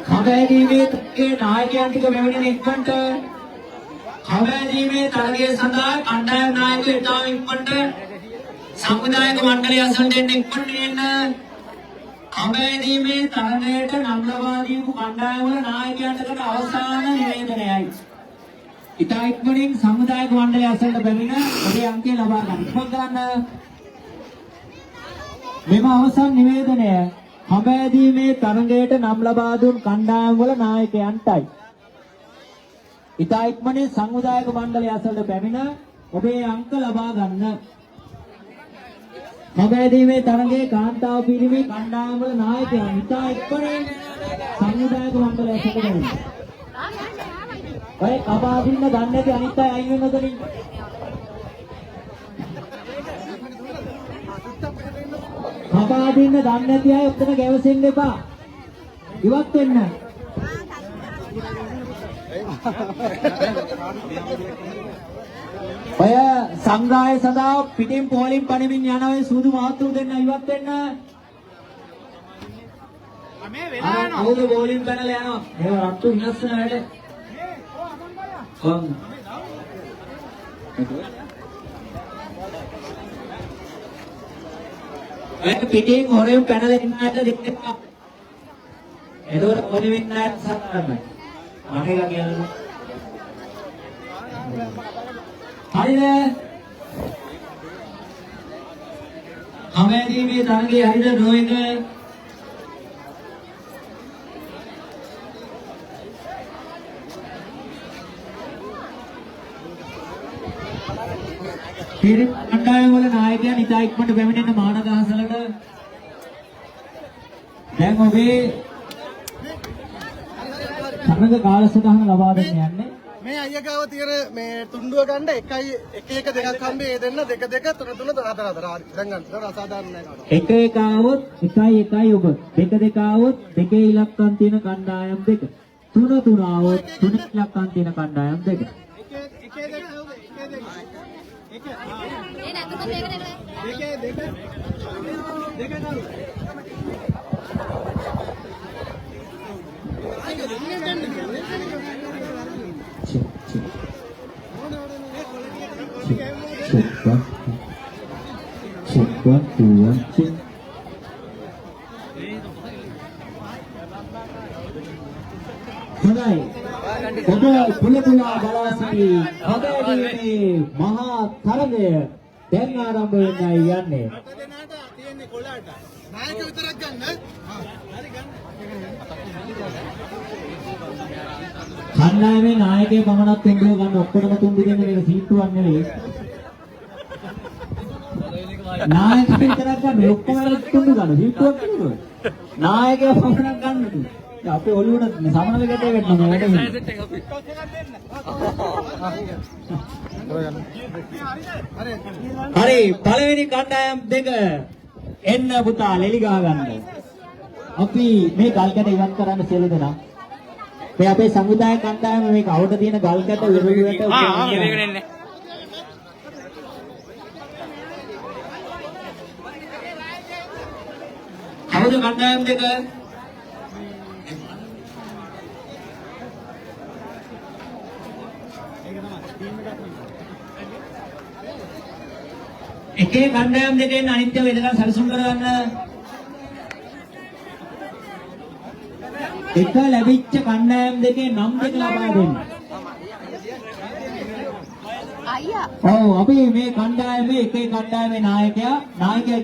කබැදීමේ නායකයන් ටික මෙවැනි ඉක්මනට කවැදීමේ තරගය සඳහා කණ්ඩායම් නායකයෝ ඉතාම ඉක්මනට සමුදායක මණ්ඩලය අසලට ඉක්මනට එන්න. කවැදීමේ තරගයට නම් ලබා දීපු කණ්ඩායම් වල නායකයන්ට අවසාන නිවේදනයයි. ඉතා ඉක්මනින් සමුදායක මණ්ඩලය අසලට බැමිණ ඔබේ අංකය ලබා ගන්න. ඉක්මන් කරන්න. මෙම අවසන් නිවේදනය කවැදීමේ තරගයට නම් ලබා දුන් කණ්ඩායම් වල නායකයන්ටයි. ඉතා ඉක්මනින් සංවිධායක මණ්ඩලය අසලට පැමිණ ඔබේ අංක ලබා ගන්න. කබෑදීමේ තරගයේ කාන්තාව පිරිමි කණ්ඩායම් වල නායකයන් ඉතා ඉක්මනින් සංවිධායක මණ්ඩලය අසලට පැමිණ. ඔය කබාදින්න ගන්න නැති අනිත් අය අයින් වෙන්න උදලින්. කබාදින්න ගන්න නැති අය උත්තර ගැවසෙන්න එපා. ඉවත් වෙන්න. ඔය සංග්‍රහය සඳහා පිටින් පෝලිම් පණිමින් යන ඔය සූදු මහත්තුරු දෙන්න ඉවත් වෙන්න. මේ වෙලා යනවා. අවුද පෝලිම් පැනලා යනවා. ඒව රට්ටු විනාශ වෙන වැඩ. ඔය පිටින් හොරෙන් පැනලා ඉන්න අයට දෙන්න. එතකොට පොඩි වෙන්න අයට සාධාරණයි. මට එක කියන්න. හරිද? කවැදීමේ තරගයේ හරිද නොවේද? පිරිත් කණ්ඩායම් වල නායකයන් ඉතා ඉක්මනට පැමිණෙන මානගහසලට. දැන් ඔබේ තරග කාලසටහන ලබා දෙන්න යන්නේ. මේ අයියා ගාව තියෙන මේ තුණ්ඩුව ගන්න එකයි එක දෙකක් හම්බේ ඒ දෙන්න දෙක දෙක තුන තුන හතර හතර හරි දැන් ගන්න ඒක අසාධාරණ නෑ. එක එක ආවොත් එකයි ඔබ. දෙක දෙක ආවොත් දෙකේ ඉලක්කම් තියෙන කණ්ඩායම් දෙක. තුන තුන ආවොත් තුන ඉලක්කම් තියෙන කණ්ඩායම් දෙක. එකේ දෙක එකේ ඒ නැතුව මේක නෙවෙයි. එකේ දෙක දෙක ගන්න. අයියෝ දෙන්නේ දෙන්නේ. හොඳයි. ඔබ පුලපුලා බලා සිටි කබෑදීමේ මහා තරගය දැන් ආරම්භ වෙන්නයි යන්නේ. දෙනාට තියෙන්නේ කොළාට. නායක විතරක් ගන්න. හරි ගන්න. කණ්ඩායමේ නායකයෙක් පමණක් තුන්දුව ගන්න ඔක්කොම තුන්දු දෙන්න මේක සීට්ටුවක් නෙවෙයි. නායක විතරක් ගන්න ඔක්කොම තුන්දු ගන්න සීට්ටුවක් නෙවෙයි. නායකයා පමණක් ගන්න. අපේ ඔළුවට සමනල ගැටේ වෙන්න වැඩ වෙනවා. හරි පළවෙනි කණ්ඩායම් දෙක එන්න පුතා ලෙලි ගහ ගන්න. අපි මේ ගල් කැට ඉවත් කරන්න සියලු දෙනා. මේ අපේ සංවිධායක කණ්ඩායම මේක අවුට තියෙන ගල් කැට විරුවට උපයන්නේ. කවුද කණ්ඩායම් දෙක? එකේ කණ්ඩායම් දෙකෙන් අනිත්‍ය වේදනා සැලසුම් කරගන්න. එක ලැබිච්ච කණ්ඩායම් දෙකේ නම් දෙක ලබා දෙන්න. අයියා. ඔව් අපි මේ කණ්ඩායමේ එකේ කණ්ඩායමේ නායකයා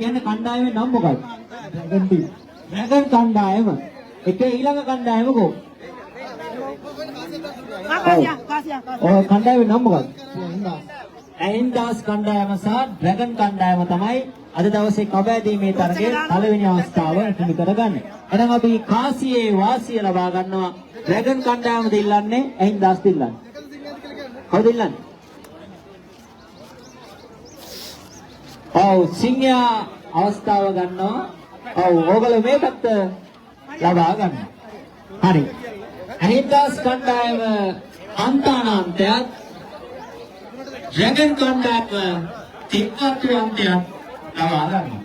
කියන්නේ කණ්ඩායමේ නම් මොකක්ද? රැගන් කණ්ඩායම. එකේ ඊළඟ කණ්ඩායම කො? ඔව් කණ්ඩායමේ නම් මොකක්ද? ඇහින්දාස් කණ්ඩායම සහ ඩ්‍රැගන් කණ්ඩායම තමයි අද දවසේ කබෑදීමේ තරගයේ පළවෙනි අවස්ථාව හිමි කරගන්නේ. එහෙනම් අපි කාසියේ වාසිය ලබා ගන්නවා. ඩ්‍රැගන් කණ්ඩායමද ඉල්ලන්නේ ඇහින්දාස්ද ඉල්ලන්නේ? කවුද ඉල්ලන්නේ? ඔව් සිංහයා අවස්ථාව ගන්නවා. ඔව් ඕගොල්ලෝ මේ පැත්ත ලබා ගන්නවා. හරි. ඇහින්දාස් කණ්ඩායම අන්තානාන්තයත් ඩ්‍රැගන් කණ්ඩායම තික්කත්වන්තයත් ලබා ගන්නවා.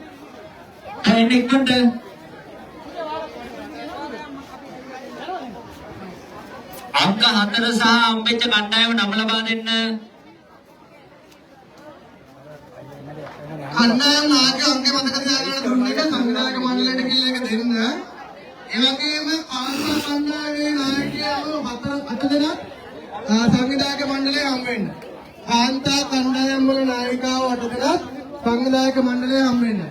අංක 4 සහ හම්බෙච්ච කණ්ඩායම නම ලබා දෙන්න. කණ්ඩායම් නායක අංකේ මතක තියාගන්න දුන්න එක සංවිධායක මණ්ඩලයට කියලා එක දෙන්න. ඒ වගේම ආන්දර කණ්ඩායමේ නායකයෝ 8 දෙනෙක් සංවිධායක මණ්ඩලයේ හම් වෙන්න. කාන්තා කණ්ඩායම් වල නායිකාව 8 දෙනෙක් සංවිධායක මණ්ඩලයේ හම් වෙන්න.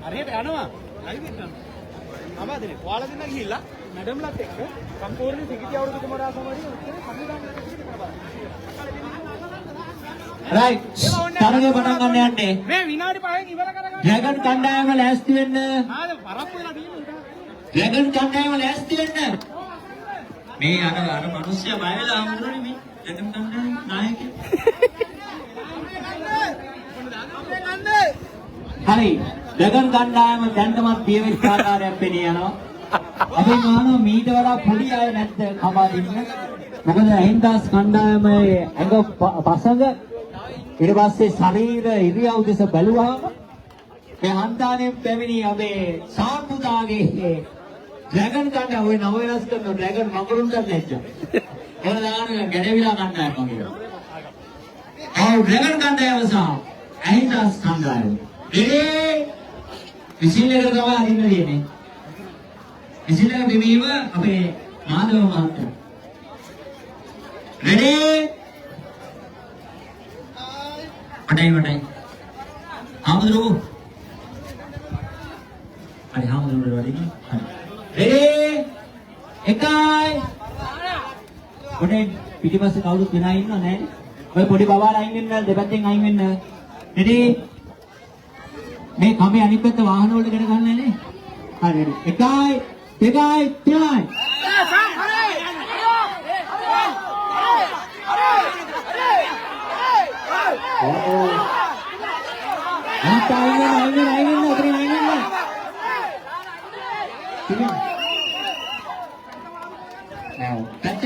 හරියට යනවා ලයිව් එකට යනවා. අමාදනේ ඔයාලා දෙන්න ගිහිල්ලා මැඩම්ලත් එක්ක සම්පූර්ණ සිකිටි අවුරුදු කුමාරා සමගදී උත්තර සංවිධානයට පිටිපිට කරපාන. රයිට්. තරගය පටන් ගන්න යන්නේ. මේ විනාඩි 5න් ඉවර කරගන්න. ඩ්‍රැගන් කණ්ඩායම ලෑස්ති වෙන්න. ආද පරක්කු වෙලා තියෙනවා. ඩ්‍රැගන් කණ්ඩායම ලෑස්ති වෙන්න. මේ අර මිනිස්සයා බය වෙලා හම්බුනේ මේ ඩ්‍රැගන් කණ්ඩායම නායකයා. හරි. ඩ්‍රැගන් කණ්ඩායම දැන්ටමත් පියවෙච්ච ආකාරයක් පෙනී යනවා. අපි මානව මීට වඩා පොඩි අය නැද්ද කපා දෙන්න? මොකද අහින්දාස් කණ්ඩායමේ ඇඟ පසඟ ඊට පස්සේ ශරීර ඉරියව් දෙස බැලුවාම මේ හන්දානෙන් පැමිණි අපේ සාම්පුතාගේ ඩ්‍රැගන් කණ්ඩායම ඔය නව වෙනස් කරන ඩ්‍රැගන් මඟුරුන්ට නැච්ච. එවන දාන ගැඩවිලා කණ්ඩායම වගේ. ඩ්‍රැගන් කණ්ඩායම සහ අහින්දාස් කණ්ඩායම විසිලක තමයි අරින්න තියෙන්නේ. විසිලක බිමීම අපේ මාධව මහත්තයා. රෙඩි? වටයි. ආමුදුරු. හරි ආමුදුරු වැඩි. හරි. රෙඩි? එකයි. පොඩේ පිටිපස්සේ කවුරුත් වෙනා ඉන්නව නැහැ. ඔය පොඩි බබාලා අයින් වෙන්න දෙපැත්තෙන් අයින් වෙන්න. රෙඩි? මේ කමේ අනිත් පැත්ත වාහන වලට ගෙන ගන්නෑ නේ. හරි. එකයි, දෙකයි, තුනයි. පැත්ත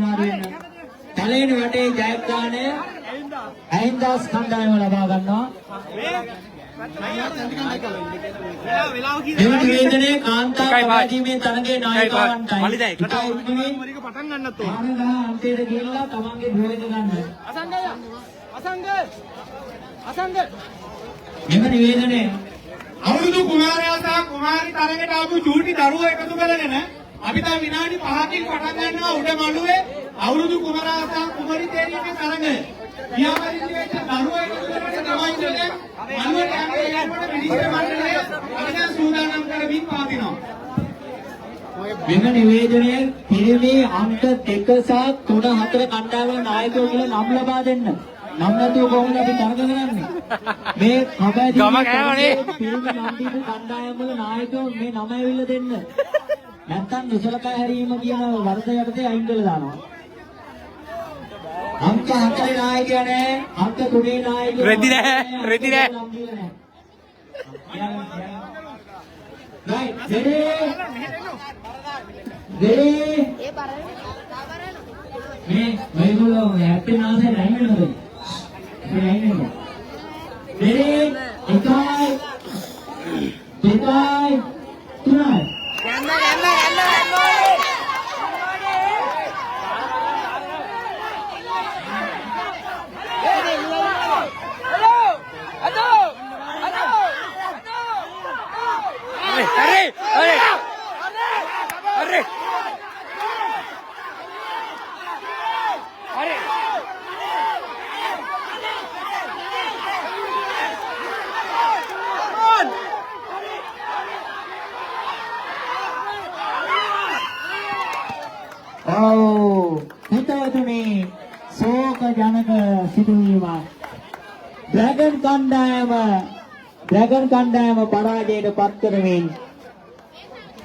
මාරු වෙන්න. පළවෙනි වටේ ජයග්‍රහණය අහින්දාස් කණ්ඩායම ලබා ගන්නවා. මෙම නිවේදනයේ කාන්තා පරාජීමේ තරගයේ නායකවන්ටයි. පටන් ගන්නත් ඕන. අන්තිමට ගිහිල්ලා තමන්ගේ නිවේදන ගන්න. අසංග මෙම නිවේදනයේ අවුරුදු කුමාරයා සහ කුමාරි තරගයට ආපු චූටි දරුවෝ එකතු කරගෙන අපි තා විනාඩි 5කින් පටන් ගන්නවා උඩ මළුවේ අවුරුදු කුමාරයා සහ කුමාරි තේරීමේ තරගය. පියාපරිදි වෙච්ච දරුවෝ එකතු කරගෙන තමයි ඉන්නේ. මළුවට යන්නේ ඒකට පිළිගන්න මණ්ඩලය අපි දැන් සූදානම් කරමින් පවතිනවා. මෙම නිවේදනයේ පිරිමි අංක 2 සහ 3 4 කණ්ඩායමේ නායකයෝ කියලා නම් ලබා දෙන්න. නම් නැතුව කොහොමද අපි තරග කරන්නේ? මේ කබඩි ගම කෑවනේ. පිරිමි නම් දීපු කණ්ඩායම් වල නායකයෝ මේ නම ඇවිල්ලා දෙන්න. නැත්තම් නිසලකා හැරීම කියන වරද යටතේ අයින් කරලා දානවා. අංක 4 නායකයා නෑ. අංක 3 නායකයෝ රෙදි නෑ. right ready මේ මේගොල්ලෝ හැප්පි නැසේ රයින් වෙනවද? මේ රයින් වෙනවා. ready එකයි දෙකයි තුනයි. යන්න. හිතවතුනි ශෝක ජනක සිදුවීමක්. ඩ්‍රැගන් කණ්ඩායම පරාජයට පත් කරමින්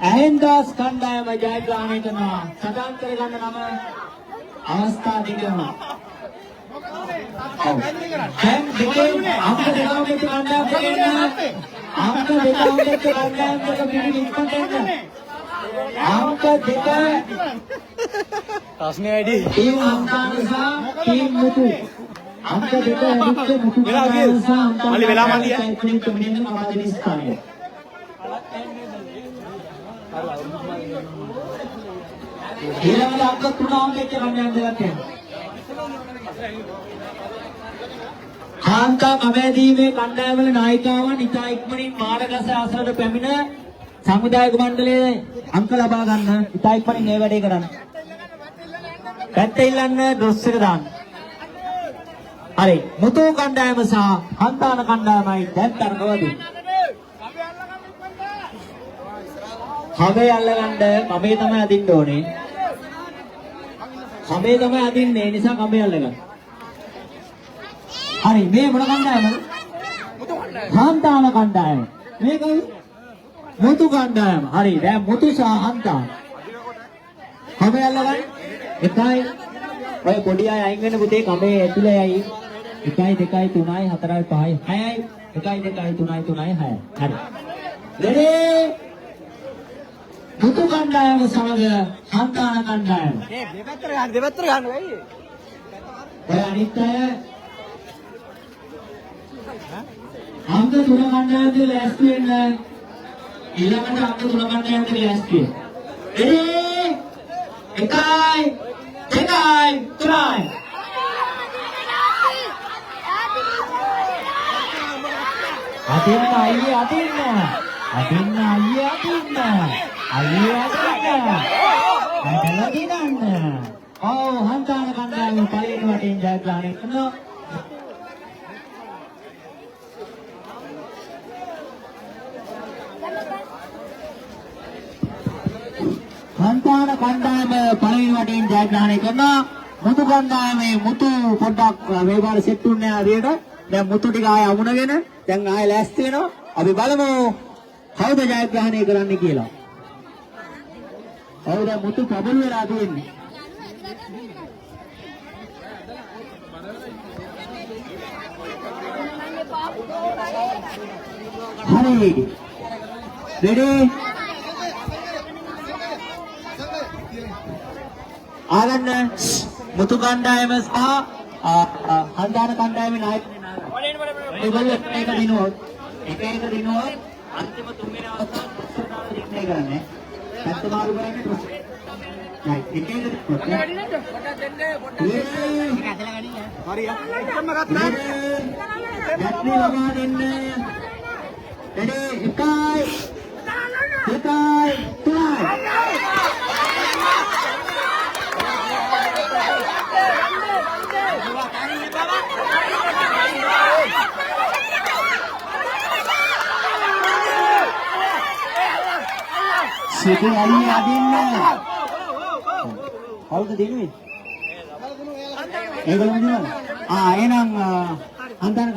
අහින්දාස් කණ්ඩායම ජයග්‍රහණය කරනවා. සටන් කරගන්න නම අවස්ථා දෙකම. දැන් දෙකේ අංක දෙකම මෙතන කණ්ඩායම් දෙකෙන් අංක දෙකම මෙතන කණ්ඩායම් දෙක පිළිගන්න ඉක්මනට අංක දෙක ප්‍රශ්නේ වැඩි. ටීම් අංකාන සහ ටීම් මුතු අංක 2 හැරිච්ච මුතු වෙලා කණ්ඩායම ගියේ. සහ අන්තර්ජාතික මල්ලි වෙලා මල්ලිය. ඉක්මනින් තුමිනෙන් අවදින ස්ථානය. ඊළඟට අංක 3 අංකෙච්ච කණ්ඩායම් දෙකක් යනවා. කාන්තා කමැදීමේ කණ්ඩායම්වල නායිකාවන් ඉතා ඉක්මනින් මාරගස ආසනට පැමිණ සමුදායක මණ්ඩලයේ අංක ලබා ගන්න ඉතා ඉක්මනින් මේ වැඩේ කරන්න. පැත්ත ඉල්ලන්න ඩොස් එක දාන්න. හරි. මුතු කණ්ඩායම සහ හන්තාන කණ්ඩායමයි දැන් තරඟවදී. කබේ අල්ලගන්න කබේ තමයි අදින්න ඕනේ. කබේ තමයි අදින්නේ. ඒ නිසා කබේ අල්ලගන්න. හරි මේ මොන කණ්ඩායමද? හන්තාන කණ්ඩායම. මේකයි මුතු කණ්ඩායම. හරි දැන් මුතු සහ හන්තාන. කබේ අල්ලගන්න. එකයි ඔය පොඩි අය අයින් වෙන පුතේ කබේ ඇතුලේ යයි. 1 2 3 4 5 6යි 1 2 3 6යි. හරි. දෙරේ මුතු කණ්ඩායම සමග හන්තාන කණ්ඩායම. දෙපැත්තට ගන්න වෙයි. ඔය අනිත් අය අංක 3 කණ්ඩායමට ලෑස්ති වෙන්න. ඊළඟට අංක 3 කණ්ඩායමට ලෑස්ති වෙන්න. එරේ 1 2 3 අදින්න අයියේ අදින්න. අදින්න අයියේ අදින්න. අයියේ අදින්න. ඇදලා දිනන්න. ඔව් හන්තාන කණ්ඩායම පළවෙනි වටෙන් ජයග්‍රහණය කරනවා. හන්තාන කණ්ඩායම පළවෙනි වටෙන් ජයග්‍රහණය කරනවා. මුතු කණ්ඩායමේ මුතු පොඩ්ඩක් මේ පාර සෙට් වුණේ හරියට. දැන් මුතු ටික ආය අමුණගෙන දැන් ආය ලෑස්ති වෙනවා. අපි බලමු කවුද ජයග්‍රහණය කරන්නේ කියලා. කවුද මුතු ප්‍රබල වෙලා තියෙන්නේ? හරි. රෙඩි? ආගන්න මුතු කණ්ඩායම සහ හන්දාන කණ්ඩායමේ නායක ඒගොල්ලෝ එක දිනුවොත් අන්තිම තුන්වෙනි අවස්ථාව නිර්ණය කරන්නේ. පැත්ත මාරු කරන්නේ ටොස්. right එක හරි. එකම ගත්තා. යත්නේ ලබා දෙන්න. ready 1 2 සිතේ අලිය අදින්න. කවුද දිනුවේ? ඒගොල්ලෝ දිනවද? එහෙනම් හන්තාන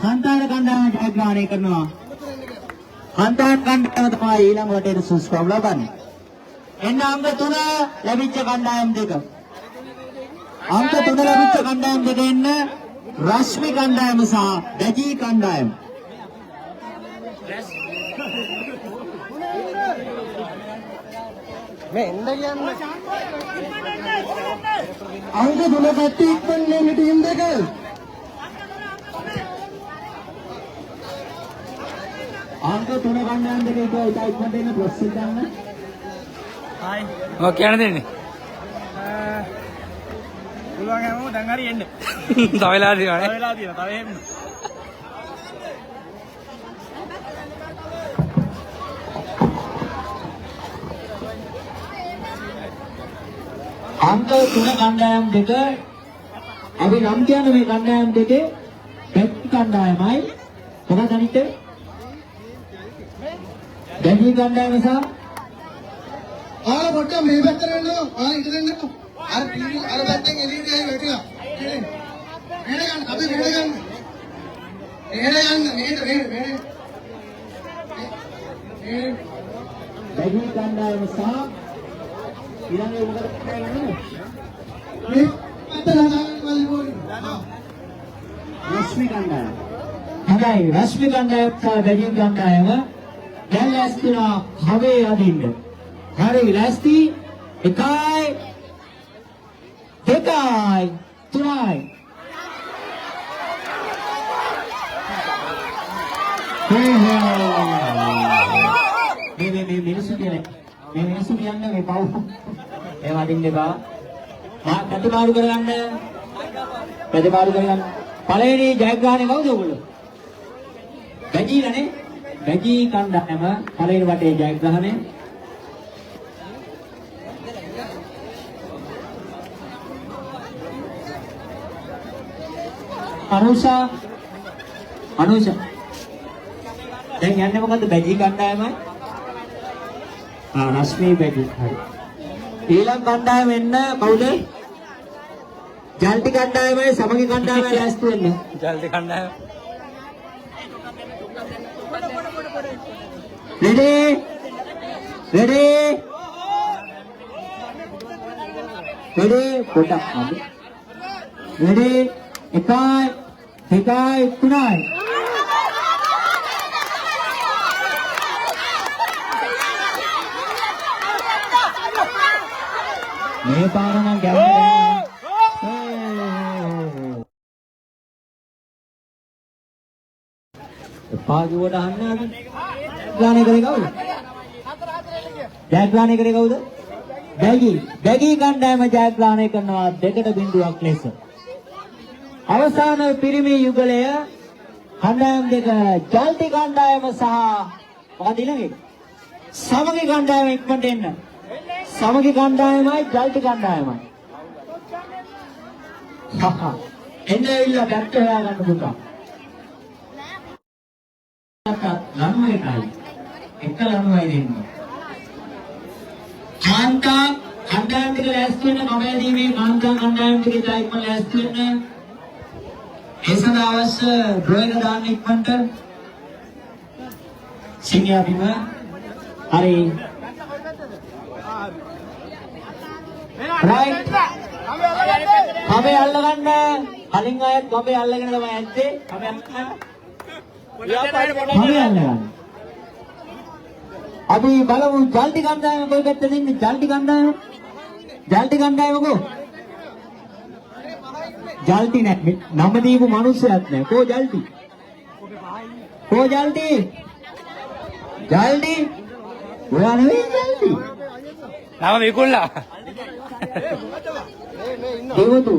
කණ්ඩායම ජයග්‍රහණය කරනවා. හන්තාන කණ්ඩායම තමයි ඊළඟ වටේට සුස්කම් ලබන්නේ. එන්න අංක 3 ලැබිච්ච කණ්ඩායම් දෙක. අංක 3 ලැබිච්ච කණ්ඩායම් දෙක එන්න රශ්මි කණ්ඩායම සහ දජී කණ්ඩායම. මේ එන්න කියන්නේ. අංක 3 කට්ටිය ඉක්මනින් එන්න ටීම් දෙක. අංක 3 කණ්ඩායම් දෙක ඉක්මනට එන්න ප්‍රොසෙස් ගන්න. ඔව් කියන්න දෙන්නේ. පුළුවන් හැමෝම දැන් හරි එන්න. තව වෙලා තියෙනවා නේ. තව වෙලා තියෙනවා. තව එන්න. අංක 3 කණ්ඩායම් දෙක අපි නම් කියන මේ කණ්ඩායම් දෙකේ පැත්ති කණ්ඩායමයි මොකක්ද අනිත් එක? දැඩි කණ්ඩායම සහ ආලා පොට්ට මේ පැත්තට එන්න. ඉට දෙන්න. අර පැත්තෙන් එළියට යයි වැටිලා. මෙහෙට ගන්න. අපි මෙහෙට ගන්න. මෙහෙට දැඩි කණ්ඩායම සහ ඊළඟේ මොකද කරන්නේ? මේ පැත්තට ගන්න ඕනේ. රශ්මි කණ්ඩායම. හොඳයි රශ්මි කණ්ඩායම සහ දැඩි කණ්ඩායම දැන් ලැස්තිලා හවේ අදින්න. හරි ලැස්ති 1 2 3 මේ මිනිස්සු කියන්නේ මේ පව්. ඒ වදින්න එපා. ප්‍රතිමාරු කරගන්න. පළවෙනි ජයග්‍රහණය කවුද ඔයගොල්ලෝ? බැජීලානේ. බැජී කණ්ඩායම පළවෙනි වටේ ජයග්‍රහණය. අනුෂා දැන් යන්නේ මොකද්ද? බැජී කණ්ඩායමයි. රශ්මී බැජී. හරි. ඊළඟ කණ්ඩායම එන්න කවුද? ජල්ටි කණ්ඩායමයි සමගි කණ්ඩායමයි ලෑස්ති වෙන්න. ජල්ටි කණ්ඩායම. ready පොඩක් අද. ready 1 2 3 මේ පාර නම් පාගුවට අහන්න ගානේ කරේ කවුද? ජයග්‍රහණය කරේ කවුද? බැගී කණ්ඩායම ජයග්‍රහණය කරනවා 2-0ක් ලෙස. අවසාන පිරිමි යුගලය කණ්ඩායම් දෙක ජල්ටි කණ්ඩායම සහ මොකද ඊළඟේ? සමගි කණ්ඩායම ඉක්මනට එන්න. සමගි කණ්ඩායමයි ජල්ටි කණ්ඩායමයි. එන්න ඇවිල්ලා බැක්ක හොයාගන්න පුතා. ලනුවේටයි එක ලනුවයි දෙන්නේ. කාන්තා කණ්ඩායම් ටික ලෑස්ති වෙන කමැදීමේ කාන්තා කණ්ඩායම් ටික ඉක්ම ලෑස්ති වෙන්න. ඒ සඳහා අවශ්‍ය ඩ්‍රොයින් දාන්න ඉක්මනට. සිංහයා බිම හරි. රයිට්. කබේ අල්ලගන්න. කලින් අයත් කබේ අල්ලගෙන තමයි ඇත්තේ. කබේ අල්ලගන්න. අපි බලමු ජල්ටි කණ්ඩායම කොයි පැත්තද ඉන්නේ? ජල්ටි කණ්ඩායම කො? ජල්ටි නැහැ. නම දීපු මිනිස්සයක් නැහැ. කො ජල්ටි? ඔයා නෙවෙයි ජල්ටි. නම විකුල්ලා. දේවතු.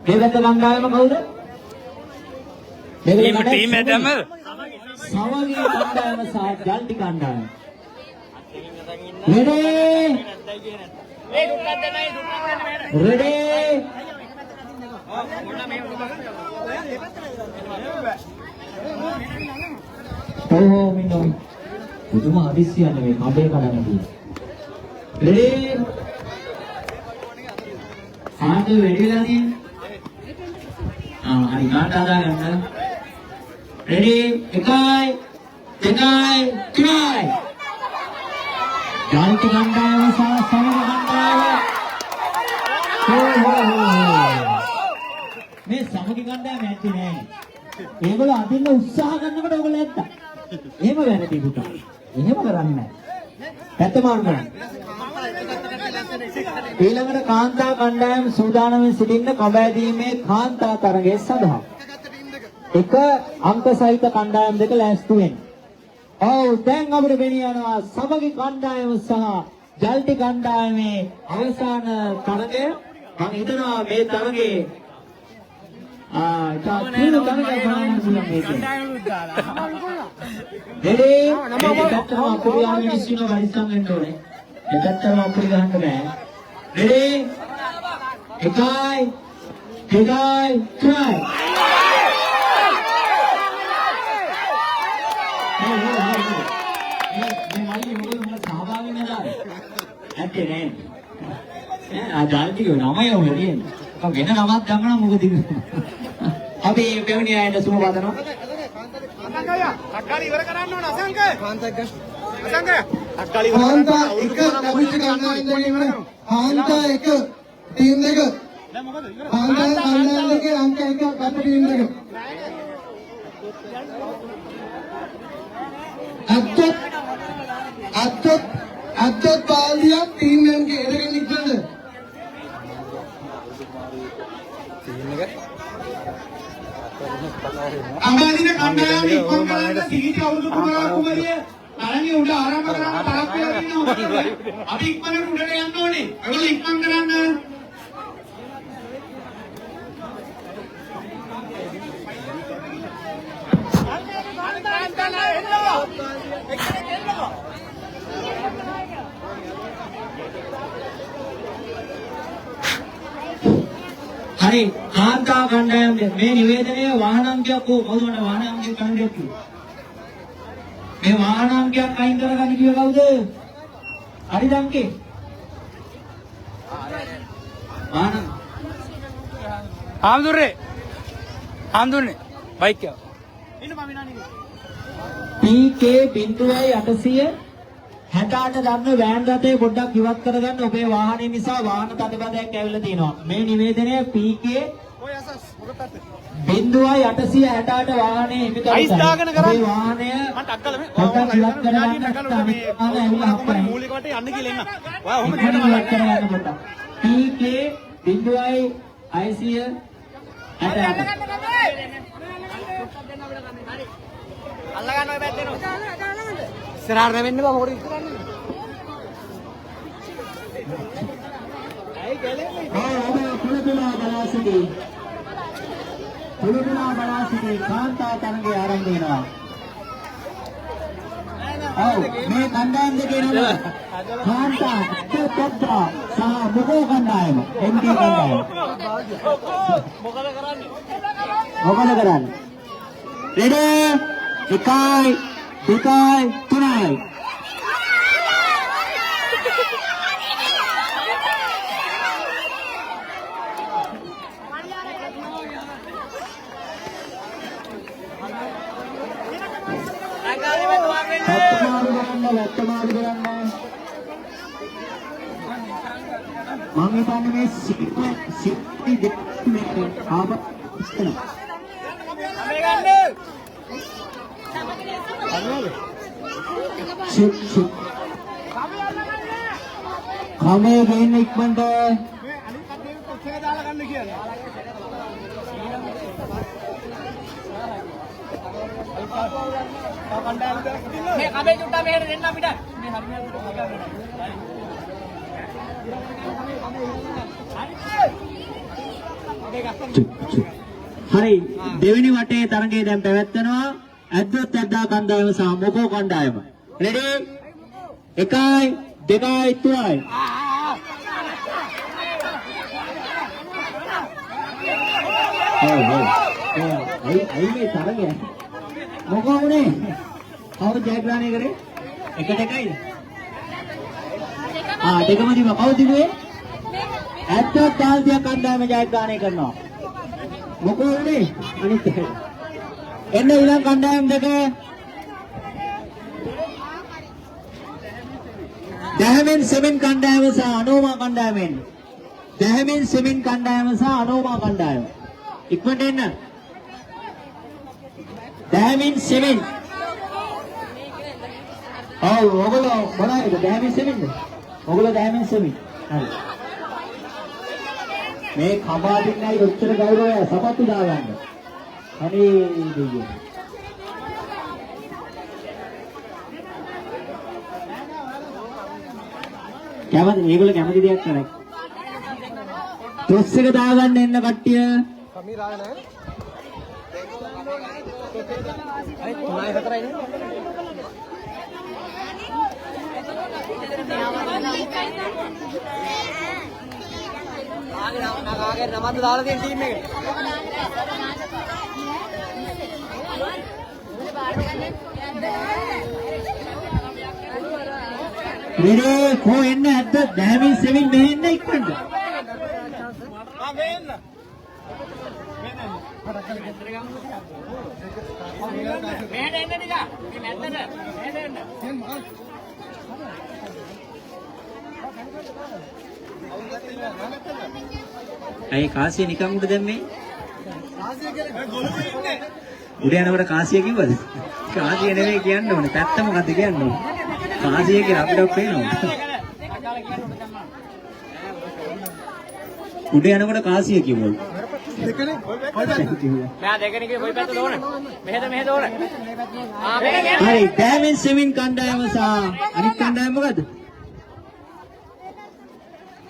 දෙවත කණ්ඩායම කවුද? ටීම් එකම සමගි කණ්ඩායම සහ ජල්ටි කණ්ඩායම. ready ඔව් මිනෝ පුදුම හදිස්සියක් නෙමෙයි කබේ කඩන්න තියෙන්නේ. ready ආන්දර වැඩි වෙලා තියෙන්නේ. හරි කාට හදාගන්න. ready 1 2 3 ජල්ටි කණ්ඩායම සහ සමගි කණ්ඩායම. මේ සමගි කණ්ඩායම ඇත්තේ නෑ. ඒගොල්ලෝ අදින්න උත්සාහ කරනකොට ඔයගොල්ලෝ ඇත්තා. එහෙම වැරදි පුතා. එහෙම කරන්නේ නෑ. පැත්ත මාරු කරන්න. ඊළඟට කාන්තා කණ්ඩායම සූදානම්ව සිටින්න කබෑදීමේ කාන්තා තරගය සඳහා එක අංක සහිත කණ්ඩායම් දෙක ලෑස්ති වෙන්න. ඔව් දැන් අපිට වෙණිය යනවා සමගි කණ්ඩායම සහ ජල්ටි කණ්ඩායමේ අවසාන තරගය. මම හිතනවා මේ තරගේ තාතුණු තරගයක් බලන්න පුළුවන් මේකේ. දෙලේ මේකටම අපුරු යන මිනිස්සුන්ව වරිස්සම් වෙන්න ඕනේ. මේකටම අපුරු ගහන්න බෑ. දෙලේ 1 2 3 ඇත්තේ නෑ. ජල්ටි නම යවුනේ තියෙන්නේ. ඔව් වෙන නමක් ගන්න මොකද ඉන්නේ? අපි පෙවණිය ඇයිද සුම වදනවා. අක්කාලි ඉවර කරන්න ඕන අසංක. අක්කාලි ඉවර කරන්න. එක ලැබිච්ච කණ්ඩායම් දෙක ඉවර. කාන්තා එක ටීම් දෙක. දැන් මොකද ඉවර? කාන්තා කණ්ඩායම් දෙකේ අංක එක ගත ටීම් දෙක. අත්තත් පාලියක් ටීම් එකේ එරගෙන ඉන්නද? ටීම් එක අමාදින කණ්ඩායම ඉක්මන් කරන්න සීටි අවුරුදු කුමාරිය තරඟේ උඩ ආරම්භ කරන්න තරක් වෙලා ඉන්නවා. අපි ඉක්මනට උඩට යන්න ඕනේ. ඔයගොල්ලෝ ඉක්මන් කරන්න. හරි කාන්තා කණ්ඩායම මේ නිවේදනය වාහන අංකයක් කවුද වාහන අංකයක් කණ්ඩායමක් මේ වාහන අංකයක් අයින් කරගන්න කිව්ව කවුද? හරිද අංකේ? වාහන ආම්දුරේ බයික් එක PK 868 දන්න වෑන් රථය පොඩ්ඩක් ඉවත් කරගන්න ඔබේ වාහනේ නිසා වාහන තදබදයක් ඇවිල්ලා තියෙනවා. මේ නිවේදනය PK 868 වාහනේ හිමිකරු අයිස් දාගෙන කරන්න. ඔබේ වාහනය මට අක්කල මේ පොඩ්ඩක් ඉවත් කරගන්න ඇවිල්ලා හප්පයි. මූලික වටේ යන්න කියලා එන්න. ඔයා ඔහොම ඉවත් කරගන්න පොඩ්ඩක්. PK 868 අල්ලගන්න ඔය පැත්තේ නෝ ඉස්සරහට වෙන්න බා මොකද කරන්නේ පුලුතුලා බලාසිටි කාන්තා තරඟය ආරම්භ වෙනවා. මේ කණ්ඩායම් දෙකේ නම කාන්තා පොත්තා සහ මොකෝ කණ්ඩායම MT කණ්ඩායම. මොකද කරන්නේ? රෙඩි 1 2 3 වත්තමාරු කරන්න මම හිතන්නේ මේ සිටි දෙන්නේ ආව ඉස්සන සිට් කමේ ගේන්න ඉක්මනට මේ කබේ චුට්ටා මෙහෙට දෙන්න අපිට මේ හරි දෙවෙනි වටේ තරඟය දැන් පැවැත්වෙනවා ඇද්දොත් ඇද්දා කණ්ඩායම සහ මොකෝ කණ්ඩායම රෙඩි 1 2 3 අයි මේ තරඟය මොකෝ උනේ කවුද ජයග්‍රහණය කරේ 1 2යිද දෙකම දිව කවුද දිවේ ඇත්තත් තාල්දිය කණ්ඩායම ජයග්‍රහණය කරනවා මොකෝ උනේ අනිත් එක එන්න ඊළඟ කණ්ඩායම් දෙක දැහැමෙන් සෙමින් කණ්ඩායම සහ අනෝමා කණ්ඩායමෙන් දැහැමෙන් සෙමින් කණ්ඩායම සහ අනෝමා කණ්ඩායම ඉක්මනට එන්න දැහැමෙන් සෙමින් ඔයගොල්ලෝ මොනවද දැහැමෙන් සෙමින්ද ඔයගොල්ලෝ දැහැමෙන් සෙමින් හරි මේ කබාදින්නයි ඔච්චර ගෞරවය සපත්තු දාගන්න අනේ දෙවියෝ කැමති මේගොල්ලෝ කැමති දෙයක් කරයි ටොස් එක දාගන්න එන්න කට්ටිය ආගේ නමන්ද දාලා තියෙන ටීම් එකට මෙරේ කෝ එන්න ඇද්ද දැහැමින් සෙමින් මෙහෙන්න ඉක්මනට මෙහෙට එන්න ටික මේ මැද්දට මෙහෙට එන්න අය කාසිය නිකන් උඩ දැම්මේ කාසිය කියන්නේ ගොළුේ ඉන්නේ උඩ යනකොට කාසිය කිව්වද කාසිය නෙවෙයි කියන්න ඕනේ පැත්ත මොකද්ද කියන්න ඕනේ කාසිය කියලා අපිට පේනවා උඩ යනකොට කාසිය කිව්වලු මෙයා දෙකෙනෙක් කොයි පැත්තද ඕන? මෙහෙද ඕන. හරි ඩෑමින් ස්විමින් කණ්ඩායම සහ අනිත් කණ්ඩායම මොකද්ද?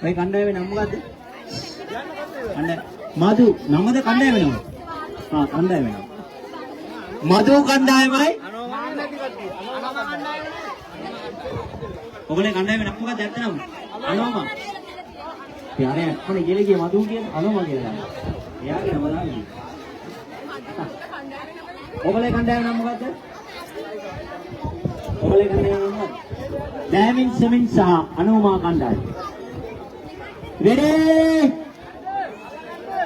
ඔය කණ්ඩායමේ නම මොකද්ද? මදු නමද කණ්ඩායම නම? කණ්ඩායම නම. මදු කණ්ඩායමයි ඔගලේ කණ්ඩායමේ නම මොකක්ද ඇත්ත නම? අනෝමා. යාරේ කොහේ ගිහලා ගිය මදු කියන්නේ අනෝමා කියලා. එයාගේ නම දාන්නේ. ඔගලේ කණ්ඩායමේ නම මොකද්ද? ඔගලේ කණ්ඩායමේ නම මොකක්ද? ඩෑමින් ස්විමින් සහ අනෝමා කණ්ඩායම. රෙඩි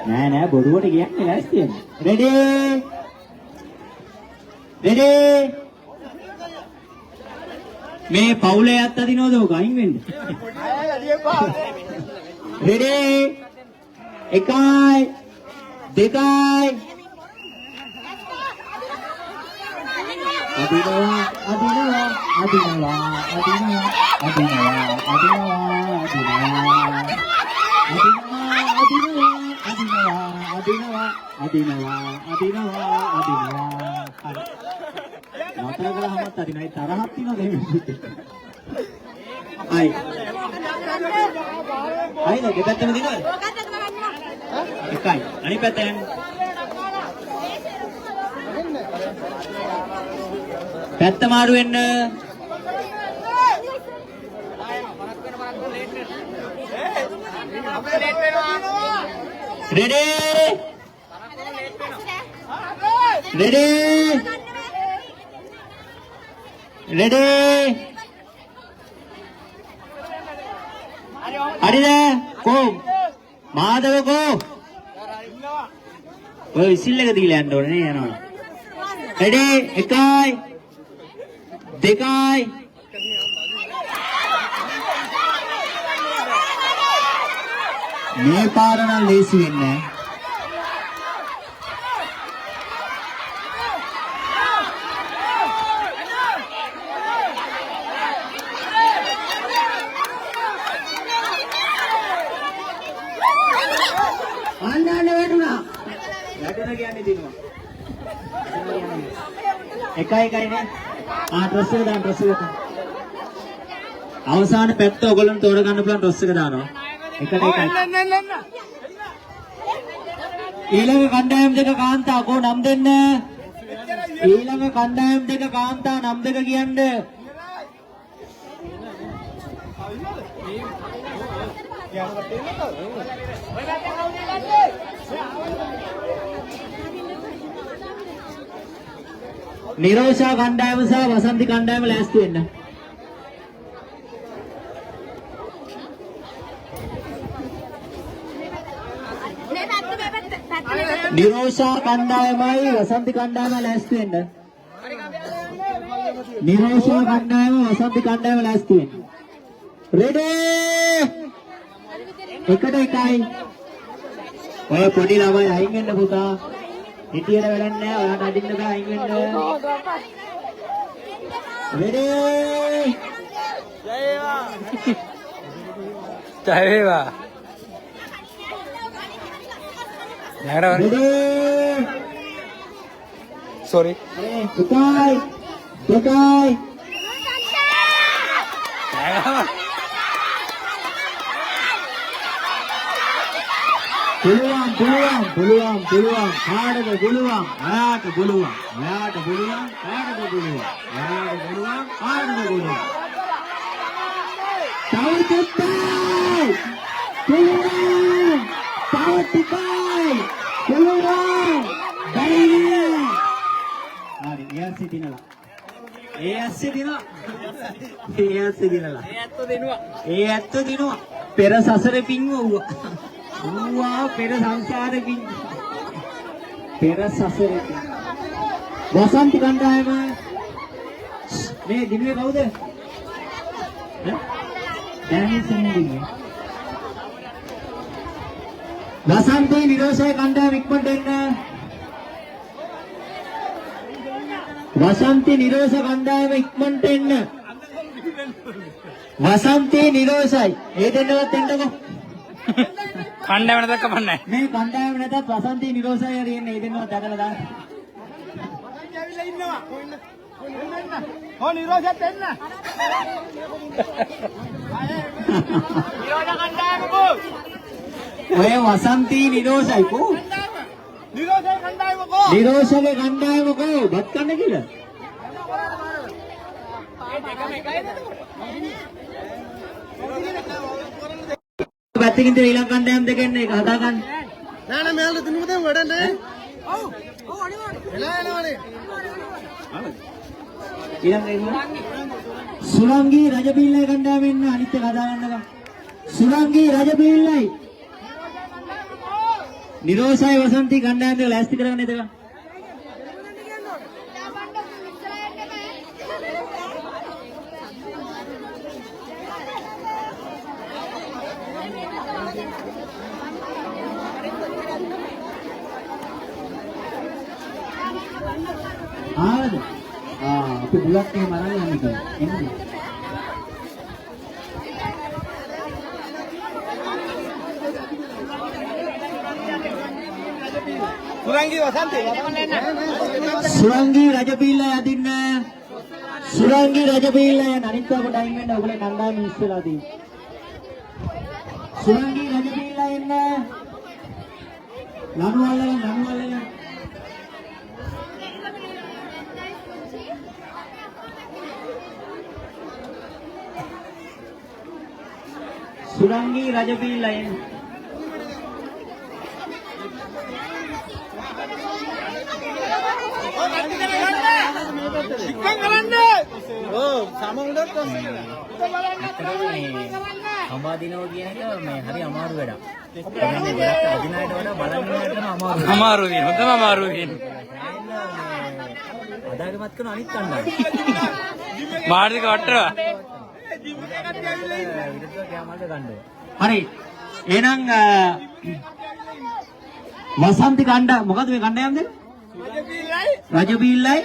නෑ බොරුවට කියන්නේ ලෑස්තියද? රෙඩි මේ පවුලේ අත් අදිනවද ඔක අයින් වෙන්න? රෙඩි 1 2 නතර කළාමත් අදිනයි තරහක් තියනද එහෙම? අය. අයද දෙපැත්තම දිනවද? එකයි. අනිත් පැත්තෙන්. පැත්ත මාරු වෙන්න. Ready? Ready? Ready? Arida, go. Madhav, go. ඔය විසිල් එක දීලා යන්න ඕනේ නේ යනවා. Ready? 1 2 මේ පාර නම් ලේසි වෙන්නේ නැහැ. අන්න වැටුණා. වැටුණා කියන්නේ දිනුවා. 1 නේ. ට්‍රස් එක දාන්න ට්‍රස් එක. අවසාන පැත්ත ඔයගොල්ලන් තෝරගන්න පුළුවන් ට්‍රස් එක දානවා. 1 ඊළඟ කණ්ඩායම් දෙක කාන්තා කෝ නම් දෙන්න. ඊළඟ කණ්ඩායම් දෙක කාන්තා නම් දෙක කියන්න. නිරෝෂා කණ්ඩායම සහ වසන්ති කණ්ඩායම ලෑස්ති වෙන්න. නිරෝෂා කණ්ඩායමයි වසන්ති කණ්ඩායම ලෑස්ති වෙන්න. නිරෝෂා කණ්ඩායම වසන්ති කණ්ඩායම ලෑස්ති වෙන්න. රෙඩි 1 1 ඔය පොඩි ළමයි අයින් වෙන්න පුතා. හිටියට වැඩක් නැහැ. ඔයාට අදින්න බෑ අයින් වෙන්න. රෙඩි ජය වේවා. රෙඩි sorry 1 2 පුළුවන් කාටද පුළුවන් ඔයාට පුළුවන් කාටද පුළුවන් තව ටිකයි පුළුවන් තව ටිකයි පුළුවන් බැරි හරි ඒ ඇත්ත දිනවා පෙර සසරේ පින් වුණා පෙර සංසාරේ පින් පෙර සසරේ පින් වසන්ති කණ්ඩායම මේ දිනුවේ කවුද දැනි සම්මුතිය වසන්ති නිරෝෂය කණ්ඩායම ඉක්මනට එන්න වසන්ති නිරෝෂ කණ්ඩායම ඉක්මනට එන්න වසන්ති නිරෝෂයි ඒ දෙන්නවත් එන්නකෝ කණ්ඩායම නැතක කමන්නේ. මේ කණ්ඩායම නැතත් වසන්තී නිරෝෂය හරියන්නේ ඒ දෙන්නව දැකලා දාන්න. ඕ නිරෝෂයත් එන්න. නිරෝෂ කණ්ඩායමකෝ. ඔය වසන්තී නිරෝෂයි කෝ. නිරෝෂයේ කණ්ඩායමකෝ. නිරෝෂගේ කණ්ඩායමකෝ බත් කන්න කියලා. පැත්තකින් ඉඳලා ඊළඟ කණ්ඩායම් දෙක එන්න ඒක හදා ගන්න. නෑ නෑ මෙයාලා දිනුම දැන් වැඩන්නේ. ඔව්. ඔව් අනිවාර්යයෙන්. එලානේ. ඊළඟ එක සුරංගී රජබිල්ලයි කණ්ඩායම එන්න අනිත් එක හදා ගන්නකම්. සුරංගී රජබිල්ලයි නිරෝෂයි වසන්තී කණ්ඩායම් දෙක ලෑස්ති කරගන්න එතක. ආවද? අපි බුලත් එක මරන්න යන්නේ කියලා. එන්නේ. සුරංගී වසන්තී සුරංගී රජබිල්ල යදින්න. සුරංගී රජබිල්ල යන අනිත් කොට අයින් වෙන්න ඔයගොල්ලෝ කණ්ඩායම මිස් වෙලා තියෙන්නේ. සුරංගී රජබිල්ල එන්න. නනුවල්ලන සුරංගී රජබිල්ල එන්න. ඉක්මන් කරන්න. ඔව් සමමුණත් සම්බාදිනවා කියන එක මේ හරි අමාරු වැඩක්. අදිනායට වඩා බලන්න යනකම අමාරුයි. අමාරු වෙන. හොඳම අමාරු වෙන. අදාගමත් කරන අනිත් කණ්ඩායම. මාර්ගික වට්ටරවා. හරි. එහෙනම් වසන්ති කණ්ඩායම මොකද මේ කණ්ඩායම දෙක? රජබිල්ලයි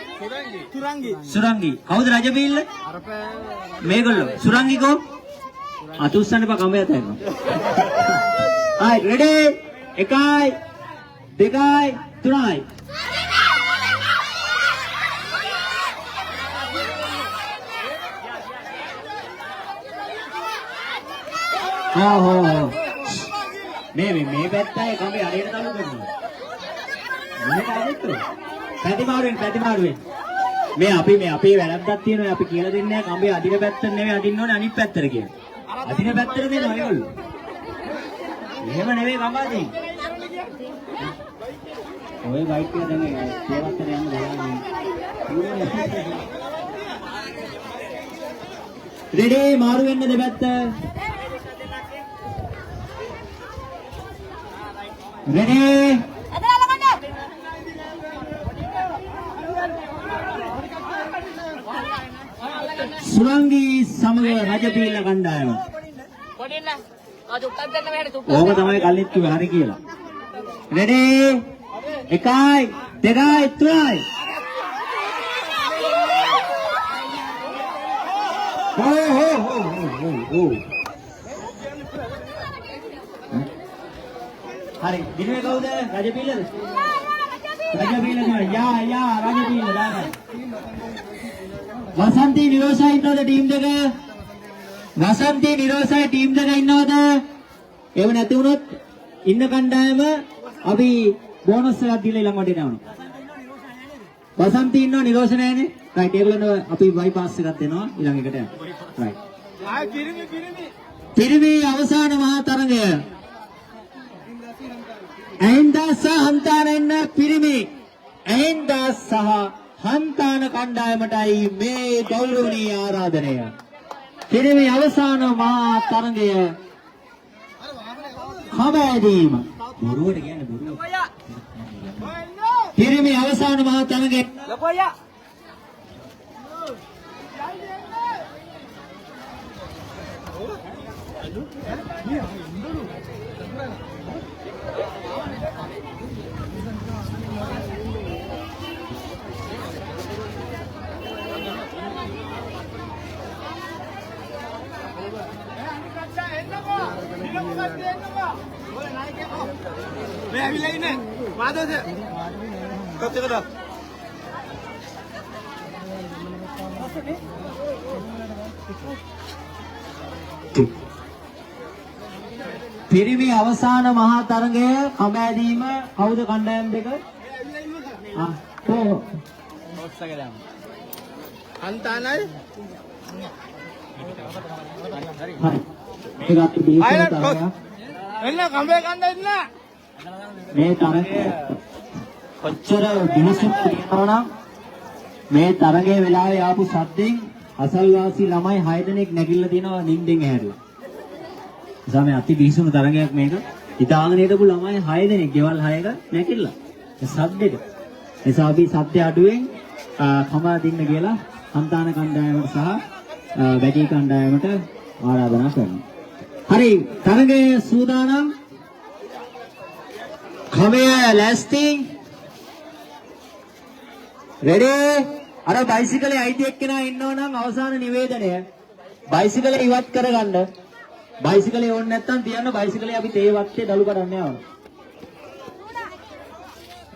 සුරංගී. කවුද රජබිල්ල? මේගොල්ලෝ. සුරංගී කෝ? අතුස්සන්න එපා කඹය තැන්න. හයි රෙඩි 1යි 2යි 3යි. හෝ මේ පැත්තයි කඹේ අරේට තල්ලු කරනවා. මොනේ කාගෙත් පැතිමාරුවෙන් මේ අපේ වැරද්දක් තියෙනවා අපි කියලා දෙන්නේ නැහැ කඹේ අදින පැත්ත නෙවෙයි අදින්න ඕනේ අනිත් පැත්තට කියලා. අදින පැත්තට දෙනවා ඒගොල්ලෝ. එහෙම නෙවෙයි කඹ අදින්නේ. ඔය බයික් එක දැන් ඒවත්තට යන්න බලන්න. රෙඩි මාරු වෙන්න දෙපැත්ත. රෙඩි සුරංගී සමග රජපීල කණ්ඩායම. ඕක තමයි කලින් කිව්වේ හරි කියලා. රෙඩි 1යි 2යි 3යි. හරි දිනුවේ කවුද? රජපීලද? රජපීල යා රජපීල දාන්න. වසන්තී නිරෝෂයි ඉන්නවද ටීම් දෙක? වසන්තී නිරෝෂයි ටීම් දෙක ඉන්නවද? එහෙම නැති වුණොත් ඉන්න කණ්ඩායම අපි බෝනස් එකක් දීලා ඊළඟ වටේට යනවා. වසන්තී ඉන්නව නිරෝෂ නැහැනේ. රයිට් ඒගොල්ලෝ අපි බයිපාස් එකක් දෙනවා ඊළඟ එකට යන්න. රයිට්. පිරිමි අවසාන මහා තරගය. ඇහින්දා සහ හන්තාන එන්න පිරිමි. ඇහින්දා සහ හන්තාන කණ්ඩායමටයි මේ ගෞරවනීය ආරාධනය. පිරිමි අවසාන මහා තරගය කබෑදීම. බොරුවට කියන්නේ බොරුව. පිරිමි අවසාන මහා තරගය ලොකෝයා. මේ ඇවිල්ලා ඉන්නේ මාදෝස කොච්චරද පිරිමි අවසාන මහා තරගය කඹෑදීම කවුද කණ්ඩායම් දෙක? අන්තානයි එන්න කඹේ කණ්ඩ එන්න මේ තරගය කොච්චර දිනසුත් කියනවනම් මේ තරගයේ වෙලාවේ ආපු සද්දෙන් අසල්වාසී ළමයි 6 දෙනෙක් නැගිටලා තියෙනවා නිින්දෙන් ඇහැරලා. සමේ අති බිහිසුණු තරගයක් මේක. ඉතාලගෙන හිටපු ළමයි 6 දෙනෙක් ගෙවල් 6ක නැගිටලා. ඒ සද්දෙට. නිසා අපි සද්ද අඩුවෙන් කමා දින්න කියලා සන්තාන කණ්ඩායමට සහ බැටි කණ්ඩායමට ආරාධනා කරනවා. හරි තරගයේ සූදානම් කමය ලෑස්ති රෙඩි අර බයිසිකලේ අයිති එක්කෙනා ඉන්නව නම් අවසාන නිවේදනය බයිසිකලේ ඉවත් කරගන්න බයිසිකලේ ඕනේ නැත්නම් තියන්න බයිසිකලේ අපි තේ වත්තේ දළු කඩන්න යනවා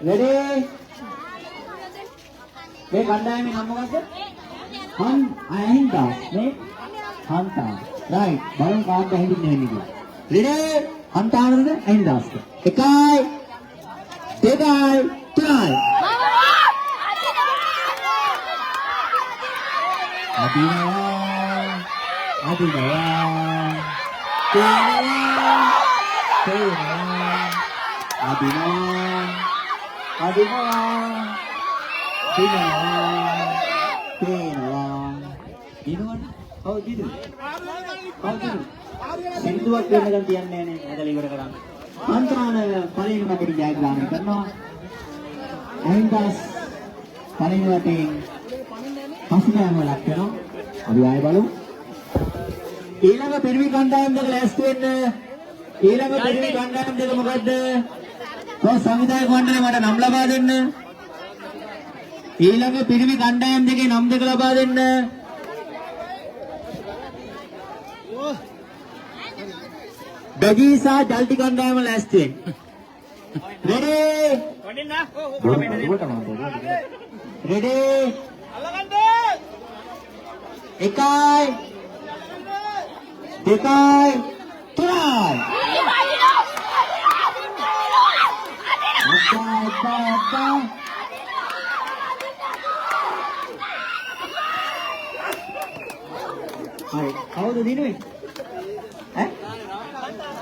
රෙඩි මේ කණ්ඩායමේ නම මොකක්ද අහින්දා මේ හන්තා රයිට් බලමු කාට ඇහිඳින්නේ වෙන්නේ කියලා රෙඩි හන්තානද අහින්දාස්ද 1 2 3 සින්දුවක් වෙනකන් තියන්නේ නැහැ නේ ඇදලා ඉවර කරන්න. අන්තරාන පළවෙනි මැදට ජයග්‍රහණය කරනවා. අහින්දාස් පළවෙනි වටේ පසුබෑම ලක් වෙනවා. අපි ආයෙ බලමු. ඊළඟ පිරිමි කණ්ඩායම් දෙක ලෑස්ති වෙන්න. ඊළඟ පිරිමි කණ්ඩායම් දෙක මොකද්ද? කොහොම සංවිධායක මණ්ඩලය මට නම් ලබා දෙන්න. ඊළඟ පිරිමි කණ්ඩායම් දෙකේ නම් දෙක ලබා දෙන්න. බැජීසා ජල්ටි කණ්ඩායම ලෑස්ති වෙන්න. රෙඩි? රෙඩි? එකයි දෙකයි තුනයි හරි කවුද දිනුවේ ඈ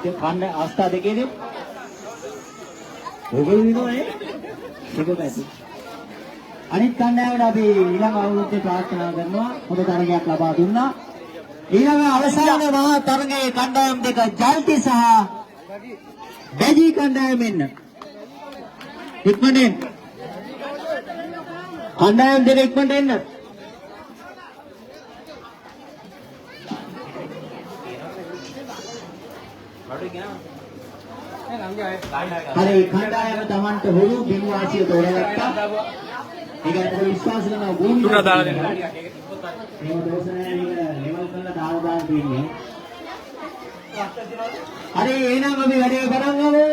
ඒ කන්න අවස්ථා දෙකේදී ඔයගොල්ලෝ දිනුවනේ ඒක පැති අනිත් කණ්ඩායමට අපි ඊළඟ අවුරුද්දේ ප්‍රාර්ථනා කරනවා හොඳ තරගයක් ලබා දුන්නා. ඊළඟ අවසාන මහා තරගයේ කණ්ඩායම් දෙක ජල්ටි සහ බැජි කණ්ඩායම එන්න. ඉක්මනට එන්න. කණ්ඩායම් දෙක ඉක්මනට එන්න. හරි කණ්ඩායම Tamanට හොරු බිම් වාසිය තෝරගත්තා. ඒක අපේ විශ්වාස කරනවා ගුණ තුන දාලා දෙන්න. මේක දෝෂ නැහැ මේක ලෙවල් කරලා දාලා තියෙන්නේ. හරි එහෙනම් අපි වැඩේ පටන් ගමු.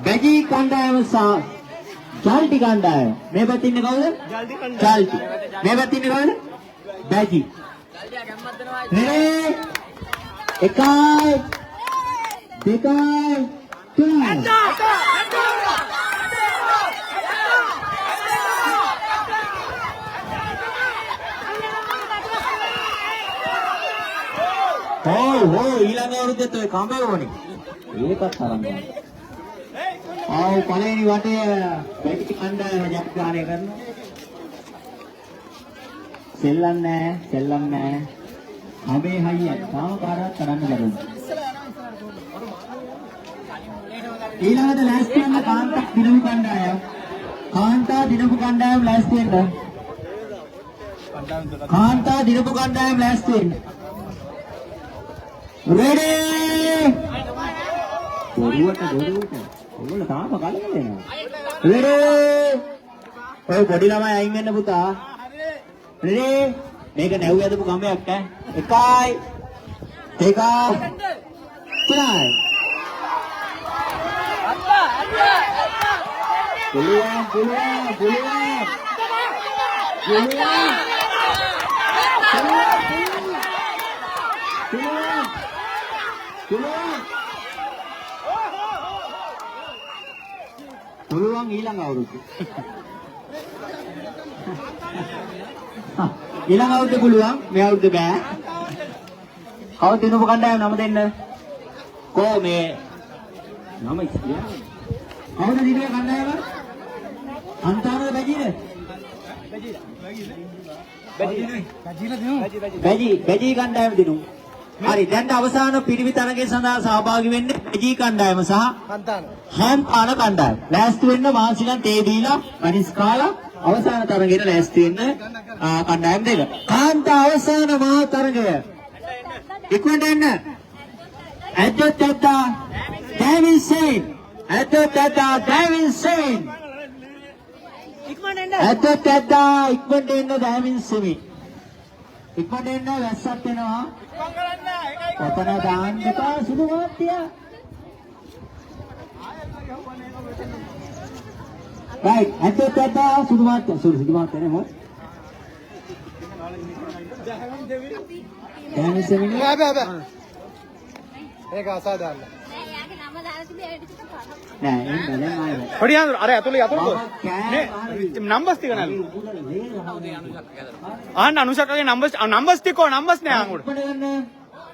බැජි කණ්ඩායම සහ ජල්ටි කණ්ඩායම. මේ පැත්තේ ඉන්නේ කවුද? ජල්ටි කණ්ඩායම. මේ පැත්තේ ඉන්නේ කවුද? බැජි. ජල්ටියා ගැම්මක් දෙනවා. නේ 1 2 3 ඊළඟ අවුරුද්දේත් ඔය කඹ ඕනේ. ඒකත් තරංගයි. ආව පළවෙනි වටේ බැටි කණ්ඩායම ජයග්‍රහණය කරනවා. සෙල්ලම් නැහැ. කඹේ හයිය තාම කාටවත් කරන්න බැරුණා. ඊළඟට ලෑස්ති වෙන කාන්තා දිනපු කණ්ඩායම. කාන්තා දිනපු කණ්ඩායම ලෑස්ති වෙන්න. කාන්තා දිනපු කණ්ඩායම ලෑස්ති වෙන්න. Ready? Boruwata. ඔයගොල්ලෝ තාම කලින් එනවා. Ready? ඔය පොඩි ළමයි අයින් වෙන්න පුතා. Ready? මේක නැව් යදපු කඹයක් ඈ. 1 2 3. Puluhan. Puluhan hilang අවුරුද්ද. ඊළඟ අවුරුද්ද පුළුවන් මේ අවුරුද්ද බෑ. කවුද දිනපු කණ්ඩායම නම දෙන්න. කො මේ නම ඉස්තියා. කවුද දිනේ කණ්ඩායම? අන්තාරද බැජීද? බැජී කණ්ඩායම දිනු. හරි දැන් අවසාන පිරිවි තරගය සඳහා සහභාගී වෙන්නේ බැජී කණ්ඩායම සහ හම්පාන කණ්ඩායම. ලෑස්ති වෙන්න මාසිකන් තේ දීලා මනිස් කාලා අවසාන තරගයට ලෑස්ති වෙන්න කණ්ඩායම් දෙක. කාන්තා අවසාන මහා තරගය. ඉක්මනට එන්න. ඇද්දොත් ඇද්දා ඩේවිඩ් සෙයින්. ඇද්දොත් ඇද්දා ඩේවිඩ් සෙයින්. ඇද්දොත් ඇද්දා ඉක්මනට එන්න ඩේවිඩ් සෙයින්. ඉක්මනට එන්න වැස්සක් එනවා. ඔතන දාන්න එපා සුදු මාත්‍යා. right ඇද්දොත් ඇද්දා සුදු මාත්‍යා සුදු මාත්‍යා නේ මොකද? ඩේවිඩ් සෙයින් ඒක අසාධාරණයි. එයාගේ නම දාලා තිබේ ඒ ටික කරා. නෑ එන්න දැන් ආයෙ. පොඩි ආන්දර අර ඇතුලේ නේ නම්බර්ස් ටික නෑ. ආන්න අනුෂකගේ නම්බර්ස් ටික නම්බර්ස් නෑ අංගුඩ.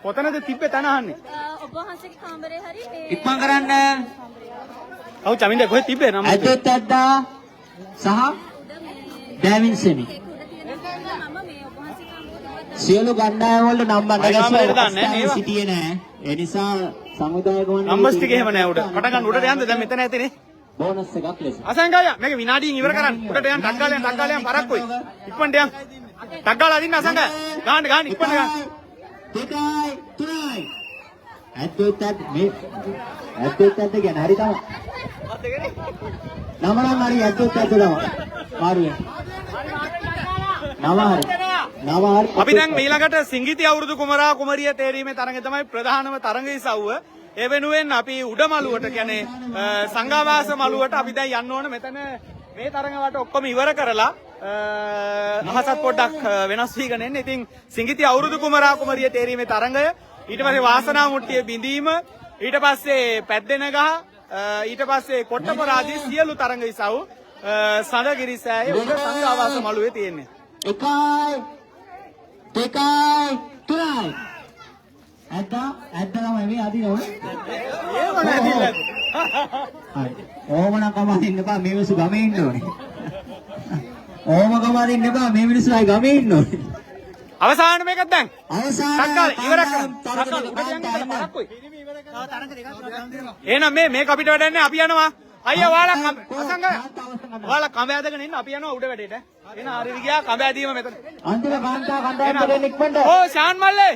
කොතනද තිබ්බේ තන අහන්නේ? ඔබ වහන්සේගේ කාමරේ හරි මේ ඉක්මන් කරන්න. ඔව් චමින්ද කොහෙද තිබ්බේ නම්බර්? ඇද්දොත් ඇද්දා සහ ඩේවිඩ් සෙයින්. උඩ තියෙන නම මේ ඔබ වහන්සේ කාමරේ සියලු කණ්ඩායම් වල නම් නම්බරේට දාන්නේ නෑ අඳගැස්ලා ඒවා. සිටියේ නෑ. ඒ නිසා සමුදායක වන්නේ නම්බර්ස් ටික එහෙම නෑ උඩ. පට ගන්න උඩට යන්න දැන් මෙතන ඇතිනේ. බෝනස් එකක් ලෙස. අසංගය මේක විනාඩියෙන් ඉවර කරන්න. උඩට යන්න ටක් ගාලා යන්න පරක්කුයි. ඉක්මනට යන්න. ටක් ගාලා අදින්න අසංගය. ගාන්න ඉක්මනට ගාන්න. දෙකයි තුනයි. ඇද්දොත් ඇද්ද මේ ඇද්දොත් ඇද්ද කියන්නේ හරි තමයි. නම නම් හරි ඇද්දොත් ඇද්ද තමයි. මාරුවේ. නම හරි. අපි දැන් ඊළඟට සිංගිති අවුරුදු කුමරා කුමරිය තේරීමේ තරඟය තමයි ප්‍රධානම තරඟ ඉසව්ව. ඒ වෙනුවෙන් අපි උඩ මළුවට කියන්නේ සංඝාවාස මළුවට අපි දැන් යන්න ඕන. මෙතන මේ තරඟ වට ඔක්කොම ඉවර කරලා අහසත් පොඩ්ඩක් වෙනස් වීගෙන එන්නේ. ඉතින් සිංගිති අවුරුදු කුමරා කුමරිය තේරීමේ තරඟය ඊට පස්සේ වාසනා මුට්ටිය බිඳීම ඊට පස්සේ පැද්දෙන ගහ ඊට පස්සේ කොට්ටපොර ආදී සියලු තරඟ ඉසව් සඳගිරිසෑයේ උඩ සංඝාවාස මළුවේ තියෙන්නේ. එකයි දෙකයි තුනයි. ඇද්දා තමයි මේ අදිනවනේ. ඒව නැතිලද? හරි. ඕමනම් කමදින්න එපා මේ මිනිස්සු ගමේ ඉන්න ඕනේ. ඕම කමදින්න එපා මේ මිනිස්සු අය ගමේ ඉන්න ඕනේ. අවසාන මේකත් දැන්. අවසාන සක්කාල ඉවර කරන්න. සක්කාල උඩට යන්න පරක්කුයි. එහෙනම් මේක අපිට වැඩන්නේ අපි යනවා. අයියා ඔයාලා අසංගය. ඔයාලා කඹ ඇදගෙන ඉන්න අපි යනවා උඩ වැඩේට. එන හරියට ගියා කඹ ඇදීම මෙතන. අන්තිම කාන්තා කණ්ඩායම දෙන්න ඉක්මනට. ඕ ෂාන් මල්ලේ.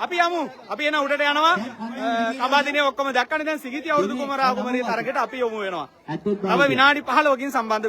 අපි යමු. අපි එන උඩට යනවා. කඹ දිනේ ඔක්කොම දැක්කනේ දැන් සිගිති අවුරුදු කුමරා කුමරිය තරගයට අපි යමු වෙනවා. තව විනාඩි 15කින් සම්බන්ධ